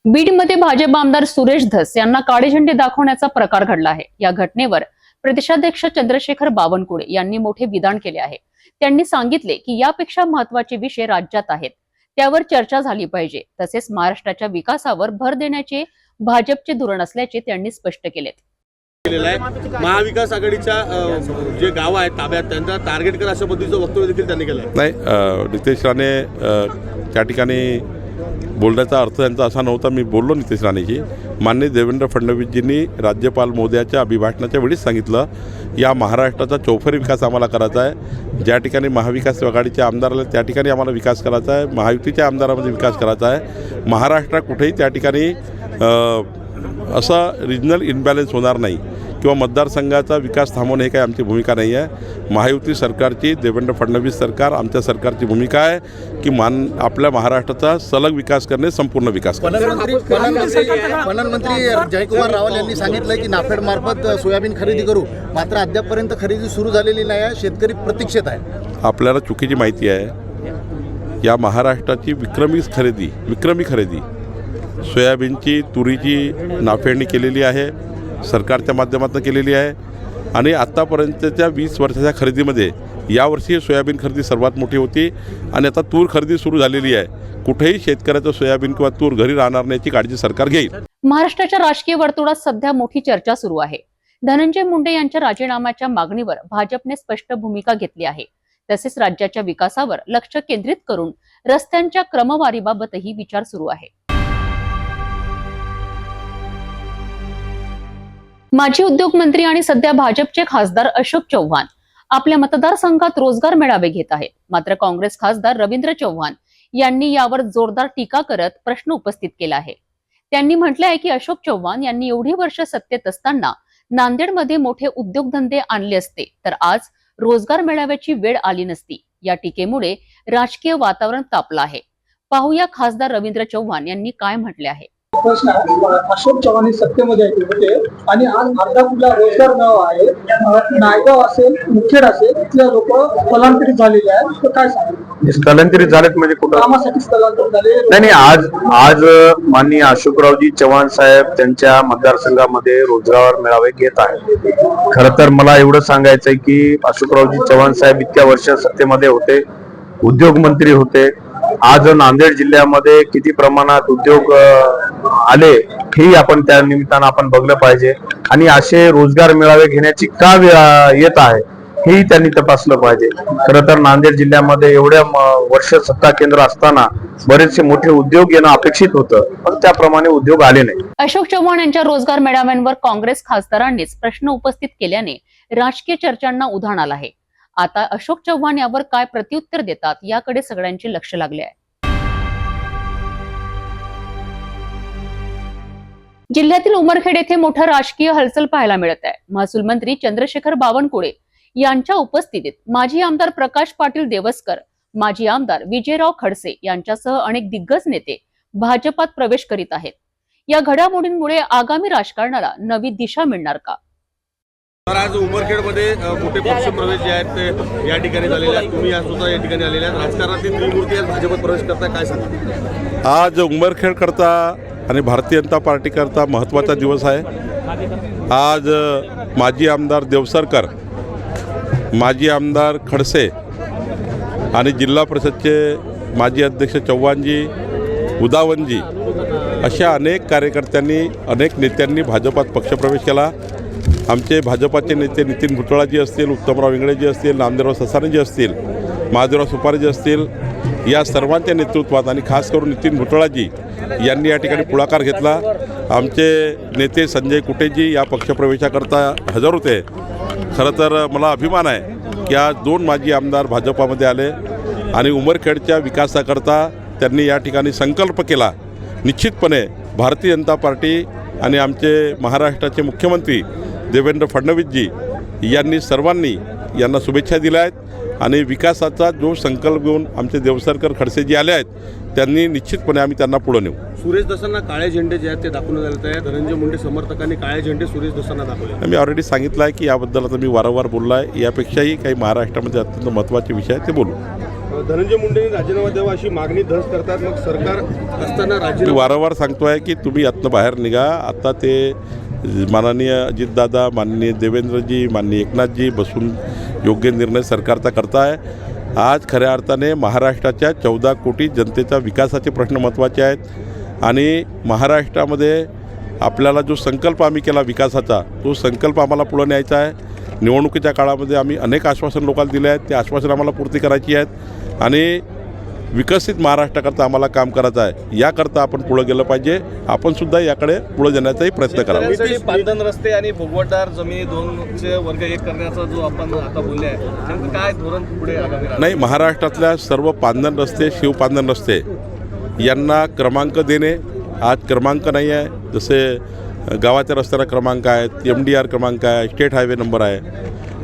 बीडमध्ये भाजप आमदार सुरेश धस यांना काळे झेंडे दाखवण्याचा प्रकार घडला आहे. या घटनेवर प्रदेशाध्यक्ष चंद्रशेखर बावनकुळे यांनी मोठे विधान केले आहे. त्यांनी सांगितले की यापेक्षा महत्त्वाचे विषय राज्यात आहेत, त्यावर चर्चा झाली पाहिजे. तसेच महाराष्ट्राच्या विकासावर भर देण्याचे भाजपचे धोरण असल्याचे त्यांनी स्पष्ट केलेत. महाविकास आघाडीच्या जे गाव आहेत ताब्यात त्यांना टार्गेट कर अशा पद्धतीचं वक्तव्य देखील त्यांनी केलं नाही. नितेश राणे त्या ठिकाणी बोलण्याचा अर्थ त्यांचा असा नव्हता. मी बोललो नितेश राणेजी. माननीय देवेंद्र फडणवीसजींनी राज्यपाल महोदयाच्या अभिभाषणाच्या वेळीच सांगितलं, या महाराष्ट्राचा चौफेर विकास आम्हाला करायचा आहे. ज्या ठिकाणी महाविकास आघाडीचे आमदार आले त्या ठिकाणी आम्हाला विकास करायचा आहे. महायुतीच्या आमदारामध्ये विकास करायचा आहे. महाराष्ट्रात कुठेही त्या ठिकाणी असा रिजनल इनबॅलन्स होणार नाही किंवा मतदारसंघाचा विकास थांबवणे हे काही आमची भूमिका नाही आहे. महायुती सरकारची, देवेंद्र फडणवीस सरकार, आमच्या सरकारची भूमिका आहे की आपल्या महाराष्ट्राचा सलग विकास करणे, संपूर्ण विकास करणे. पणन मंत्री जयकुमार रावल यांनी सांगितलं की नाफेड मार्फत सोयाबीन खरेदी करू, मात्र अद्यापपर्यंत खरेदी सुरू झालेली नाही आहे. शेतकरी प्रतीक्षेत आहे. आपल्याला चुकीची माहिती आहे. या महाराष्ट्राची विक्रमी खरेदी सोयाबीनची, तुरीची नाफेडणी केलेली आहे, सरकारच्या माध्यमातून केलेली आहे. आणि आत्तापर्यंतच्या 20 वर्षाच्या खरेदीमध्ये यावर्षी सोयाबीन खरेदी सर्वात मोठी होती आणि आता तूर खरेदी सुरू झालेली आहे. कुठेही शेतकऱ्याचं सोयाबीन किंवा तूर घरी राहणार नाही याची काळजी सरकार घेईल. महाराष्ट्राच्या राजकीय वर्तुळात सध्या मोठी चर्चा सुरू आहे. धनंजय मुंडे यांच्या राजीनाम्याच्या मागणीवर भाजपने स्पष्ट भूमिका घेतली आहे. तसेच राज्याच्या विकासावर लक्ष केंद्रित करून रस्त्यांच्या क्रमवारीबाबतही विचार सुरू आहे. माजी उद्योग मंत्री आणि सध्या भाजपचे खासदार अशोक चव्हाण आपल्या मतदारसंघात रोजगार मेळावे घेत आहेत. मात्र काँग्रेस खासदार रवींद्र चव्हाण यांनी यावर जोरदार टीका करत प्रश्न उपस्थित केला आहे. त्यांनी म्हटले आहे की अशोक चव्हाण यांनी एवढी वर्ष सत्तेत असताना नांदेडमध्ये मोठे उद्योगधंदे आणले असते तर आज रोजगार मेळाव्याची वेळ आली नसती. या टीकेमुळे राजकीय वातावरण तापलं आहे. पाहूया खासदार रवींद्र चव्हाण यांनी काय म्हटले आहे. प्रश्न अशोक चव्हाण सत्तेमध्ये होते आणि आज अर्धापूरला रोजगार मेळावा आहे. नायगाव असेल, मुखेड असेल, इथले लोक स्थलांतरित झालेले आहेत. तर काय सांगा? स्थलांतरित झालेत म्हणजे कुठं? कामासाठी स्थलांतरित झाले. नाही, आज माननीय अशोकरावजी चव्हाण साहेब त्यांच्या मतदारसंघामध्ये रोजगार मेळावे घेत आहेत. खरं तर मला एवढं सांगायचंय की अशोकरावजी चव्हाण साहेब इतक्या वर्ष सत्तेमध्ये होते, उद्योग मंत्री होते, आज नांदेड जिल्ह्यामध्ये किती प्रमाणात उद्योग आले हे आपण त्या निमित्तानं आपण बघलं पाहिजे आणि असे रोजगार मेळावे घेण्याची का वेळ येत आहे हेही त्यांनी तपासलं पाहिजे. खरं तर नांदेड जिल्ह्यामध्ये एवढ्या वर्ष सत्ता केंद्र असताना बरेचसे मोठे उद्योग येणं अपेक्षित होतं, पण त्याप्रमाणे उद्योग आले नाही. अशोक चव्हाण यांच्या रोजगार मेळाव्यांवर काँग्रेस खासदारांनीच प्रश्न उपस्थित केल्याने राजकीय चर्चांना उधाण आलं आहे. आता अशोक चव्हाण यावर काय प्रत्युत्तर देतात याकडे सगळ्यांचे लक्ष लागले आहे. जिल्ह्यातील उमरखेड येथे मोठा राजकीय हालचाल पाहायला मिळत आहे. महसूल मंत्री चंद्रशेखर बावनकुळे यांच्या उपस्थितीत माजी आमदार प्रकाश पाटील देवस्कर, माजी आमदार विजयराव खडसे यांच्यासह अनेक दिग्गज नेते भाजपात प्रवेश करीत आहेत. या घडामोडींमुळे आगामी राजकारणाला नवी दिशा मिळणार का? तर आज उमरखेडमध्ये मोठे पक्ष प्रवेश जे आहेत ते या ठिकाणी झालेले आहेत. तुम्ही आज सुद्धा या ठिकाणी आलेले आहेत. राजकारणातील त्रिमूर्ती आज भाजपात प्रवेश करताय, काय सांगा? आज उमरखेड करता आणि भारतीय जनता पार्टी करता महत्त्वाचा दिवस आहे. आज माजी आमदार देवसरकर, माजी आमदार खडसे आणि जिल्हा परिषदचे माजी अध्यक्ष चव्हाणजी, उदावनजी अशा अनेक कार्यकर्त्यांनी, अनेक नेत्यांनी भाजपात पक्षप्रवेश केला. आमचे भाजपाचे नेते नितीन भुतळाजी असतील, उत्तमराव इंगळेजी असतील, नामदेवराव ससानेजी असतील, महादेवराव सुपारीजी असतील, या सर्वांच्या नेतृत्वात आणि खास करून नितीन भुतळाजी यांनी या ठिकाणी पुढाकार घेतला. आमचे नेते संजय कुटेजी या पक्षप्रवेशाकरता हजर होते. खरं तर मला अभिमान आहे की आज 2 माजी आमदार भाजपामध्ये आले आणि उमरखेडच्या विकासाकरता त्यांनी या ठिकाणी संकल्प केला. निश्चितपणे भारतीय जनता पार्टी आणि आमचे महाराष्ट्राचे मुख्यमंत्री देवेंद्र फडणवीसजी यांनी सर्वांनी यांना शुभेच्छा दिल्या आहेत आणि विकासाचा जो संकल्प घेऊन आमचे देवसरकर खडसेजी आले आहेत त्यांनी निश्चितपणे आम्ही त्यांना पुढे नेऊ. सुरेश दसांना काळे झेंडे जे आहेत ते दाखवण्यात आले आहेत. धनंजय मुंडे समर्थकांनी काळे झेंडे सुरेश दसांना दाखवले. मी ऑलरेडी सांगितलं आहे की याबद्दल आता मी वारंवार बोललो आहे. यापेक्षाही काही महाराष्ट्रामध्ये अत्यंत महत्त्वाचे विषय आहेत ते बोलू. धनंजय मुंडेंनी राजीनामा द्यावा अशी मागणी धस करतात. मग सरकार असताना मी राजीनामा वारंवार सांगतो आहे की तुम्ही यातनं बाहेर निघा. आता ते माननीय अजितदादा, माननीय देवेंद्रजी, माननीय एकनाथजी बसून योग्य निर्णय सरकारचा करताय. आज खऱ्या अर्थाने महाराष्ट्राच्या 14 कोटी जनतेचा विकासाचे प्रश्न महत्त्वाचे आहेत आणि महाराष्ट्रामध्ये आपल्याला जो संकल्प आम्ही केला विकासाचा, तो संकल्प आम्हाला पुढे न्यायचा आहे. निवडणुकीच्या काळामध्ये आम्ही अनेक आश्वासन लोकांना दिले आहेत. ते आश्वासन आम्हाला पूर्ती करायची आहेत आणि विकसित महाराष्ट्राकरता आम्हाला काम करायचं आहे. याकरता आपण पुढे गेलं पाहिजे. आपण सुद्धा याकडे पुढे जाण्याचाही प्रयत्न करावा. पांदन रस्ते आणि भोगवटदार जमिनी 2चे वर्ग 1 करण्याचा जो आपण आता बोलले आहे, नेमकं काय धोरण पुढे आगामी नाही, महाराष्ट्रातल्या सर्व पांदन रस्ते, शिवपांदन रस्ते यांना क्रमांक देणे. आज क्रमांक नाही आहे. जसे गावाच्या रस्त्याला क्रमांक आहेत, MDR क्रमांक आहे, स्टेट हायवे नंबर आहे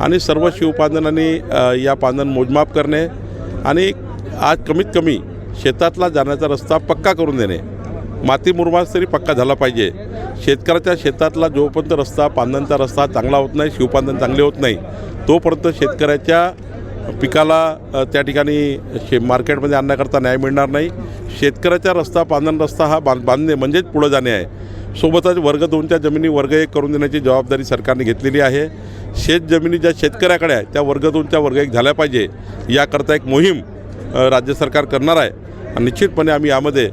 आणि सर्व शिवपांदनांनी या पांदन मोजमाप करणे आणि आज कमीत कमी शेतातला जाण्याचा रस्ता पक्का करून देणे. माती मुरमास तरी पक्का झाला पाहिजे. शेतकऱ्याच्या शेतातला जोपर्यंत रस्ता, पांदनचा रस्ता चांगला होत नाही, शिवपांदन चांगले होत नाही, तोपर्यंत शेतकऱ्याच्या पिकाला त्या ठिकाणी मार्केटमध्ये आणण्याकरता न्याय मिळणार नाही. शेतकऱ्याचा रस्ता, पांदन रस्ता हा बांधणे म्हणजेच पुढं जाणे आहे. सोबतच वर्ग 2च्या जमिनी वर्ग 1 करून देण्याची जबाबदारी सरकारने घेतलेली आहे. शेत जमिनी ज्या शेतकऱ्याकडे आहे त्या वर्ग 2च्या वर्ग 1 झाल्या पाहिजे. याकरता एक मोहीम राज्य सरकार करणार आहे आणि निश्चितपणे आम्ही यामध्ये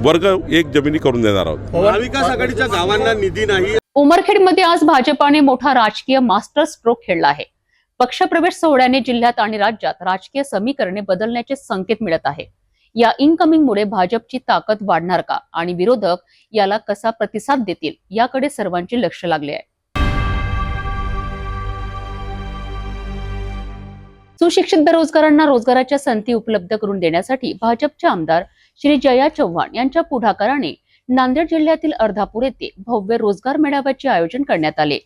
वर्ग 1 जमिनी करून देणार आहोत. महाविकास आघाडीच्या गावांना निधी नाही. उमरखेडमध्ये आज भाजपाने मोठा राजकीय मास्टर स्ट्रोक खेळला आहे. पक्षप्रवेश सोहळ्याने जिल्ह्यात आणि राज्यात राजकीय समीकरणे बदलण्याचे संकेत मिळत आहे. या इनकमिंगमुळे भाजपची ताकद वाढणार का आणि विरोधक याला कसा प्रतिसाद देतील याकडे सर्वांचे लक्ष लागले आहे. सुशिक्षित बेरोजगारांना रोजगाराच्या संधी उपलब्ध करून देण्यासाठी भाजपचे आमदार श्री जया चव्हाण यांच्या पुढाकाराने नांदेड जिल्ह्यातील अर्धापूर येथे भव्य रोजगार मेळाव्याचे आयोजन करण्यात आले.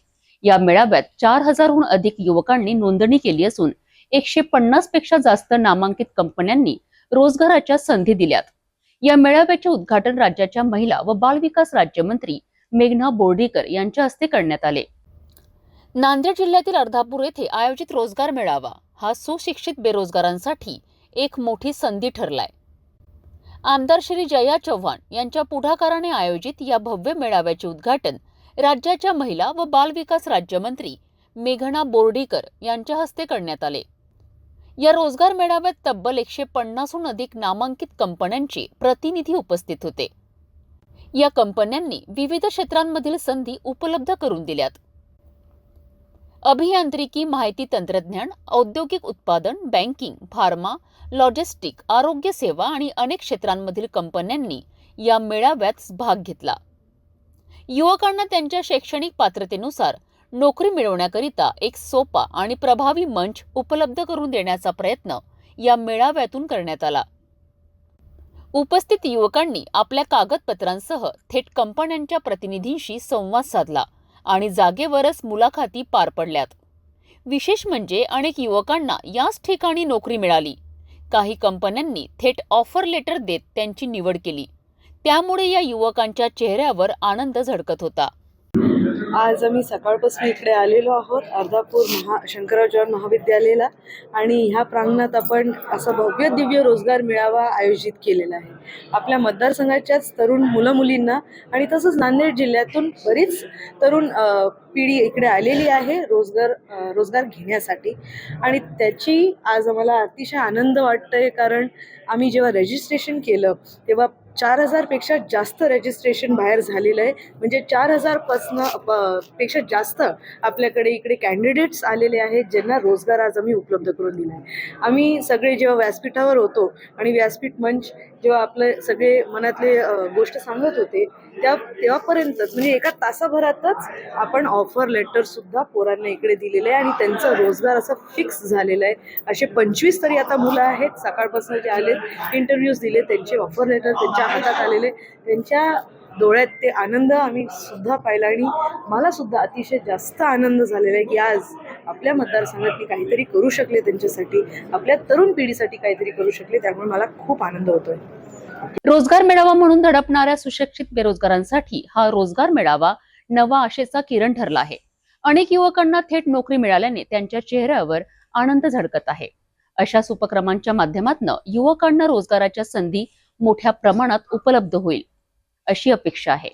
या मेळाव्यात 4000हून अधिक युवकांनी नोंदणी केली असून 150 पेक्षा जास्त नामांकित कंपन्यांनी रोजगाराच्या संधी दिल्यात. या मेळाव्याचे उद्घाटन राज्याच्या महिला व बाल विकास राज्यमंत्री मेघना बोर्डीकर यांच्या हस्ते करण्यात आले. नांदेड जिल्ह्यातील अर्धापूर येथे आयोजित रोजगार मेळावा हा सुशिक्षित बेरोजगारांसाठी एक मोठी संधी ठरलाय. आमदार श्री जया चव्हाण यांच्या पुढाकाराने आयोजित या भव्य मेळाव्याचे उद्घाटन राज्याच्या महिला व बाल विकास राज्यमंत्री मेघना बोर्डीकर यांच्या हस्ते करण्यात आले. या रोजगार मेळाव्यात तब्बल 150हून अधिक नामांकित कंपन्यांचे प्रतिनिधी उपस्थित होते. या कंपन्यांनी विविध क्षेत्रांमधील संधी उपलब्ध करून दिल्यात. अभियांत्रिकी, माहिती तंत्रज्ञान, औद्योगिक उत्पादन, बँकिंग, फार्मा, लॉजिस्टिक, आरोग्य सेवा आणि अनेक क्षेत्रांमधील कंपन्यांनी या मेळाव्यात भाग घेतला. युवकांना त्यांच्या शैक्षणिक पात्रतेनुसार नोकरी मिळवण्याकरिता एक सोपा आणि प्रभावी मंच उपलब्ध करून देण्याचा प्रयत्न या मेळाव्यातून करण्यात आला. उपस्थित युवकांनी आपल्या कागदपत्रांसह थेट कंपन्यांच्या प्रतिनिधींशी संवाद साधला आणि जागेवरच मुलाखती पार पडल्यात. विशेष म्हणजे अनेक युवकांना याच ठिकाणी नोकरी मिळाली. काही कंपन्यांनी थेट ऑफर लेटर देत त्यांची निवड केली. त्यामुळे या युवकांच्या चेहऱ्यावर आनंद झळकत होता. आज आम्ही सकाळपासून इकडे आलेलो आहोत अर्धापूर शंकरराव चव्हाण महाविद्यालयाला आणि ह्या प्रांगणात आपण असा भव्य दिव्य रोजगार मेळावा आयोजित केलेला आहे. आपल्या मतदारसंघाच्याच तरुण मुलं मुलींना आणि तसंच नांदेड जिल्ह्यातून बरीच तरुण पिढी इकडे आलेली आहे रोजगार घेण्यासाठी आणि त्याची आज आम्हाला अतिशय आनंद वाटतोय. कारण आम्ही जेव्हा रजिस्ट्रेशन केलं तेव्हा 4000पेक्षा जास्त रजिस्ट्रेशन बाहेर झालेलं आहे. म्हणजे 4000 पेक्षा जास्त आपल्याकडे इकडे कॅन्डिडेट्स आलेले आहेत ज्यांना रोजगार आज आम्ही उपलब्ध करून दिला आहे. आम्ही सगळे जेव्हा व्यासपीठावर होतो आणि व्यासपीठ मंच जेव्हा आपले सगळे मनातले गोष्ट सांगत होते तेव्हापर्यंतच म्हणजे एका तासाभरातच आपण ऑफर लेटर सुद्धा पोरांना इकडे दिलेलं आहे आणि त्यांचा रोजगार असं फिक्स झालेलं आहे. असे 25 तरी आता मुलं आहेत सकाळपासून जे आलेत, इंटरव्ह्यूज दिले, त्यांचे ऑफर लेटर त्यांच्या हातात आलेले, त्यांच्या डोळ्यात ते आनंद आम्ही सुद्धा पाहिला आणि मला सुद्धा अतिशय जास्त आनंद झालेला आहे की आज आपल्या मतदारसंघात मी काहीतरी करू शकले, त्यांच्यासाठी आपल्या तरुण पिढीसाठी काहीतरी करू शकले. त्यामुळे मला खूप आनंद होतोय. रोजगार मेळावा म्हणून धडपणाऱ्या सुशिक्षित बेरोजगारांसाठी हा रोजगार मेळावा नवा आशेचा किरण ठरला आहे. अनेक युवकांना थेट नोकरी मिळाल्याने त्यांच्या चेहऱ्यावर आनंद झळकत आहे. अशाच उपक्रमांच्या माध्यमातून युवकांना रोजगाराच्या संधी मोठ्या प्रमाणात उपलब्ध होईल अशी अपेक्षा आहे.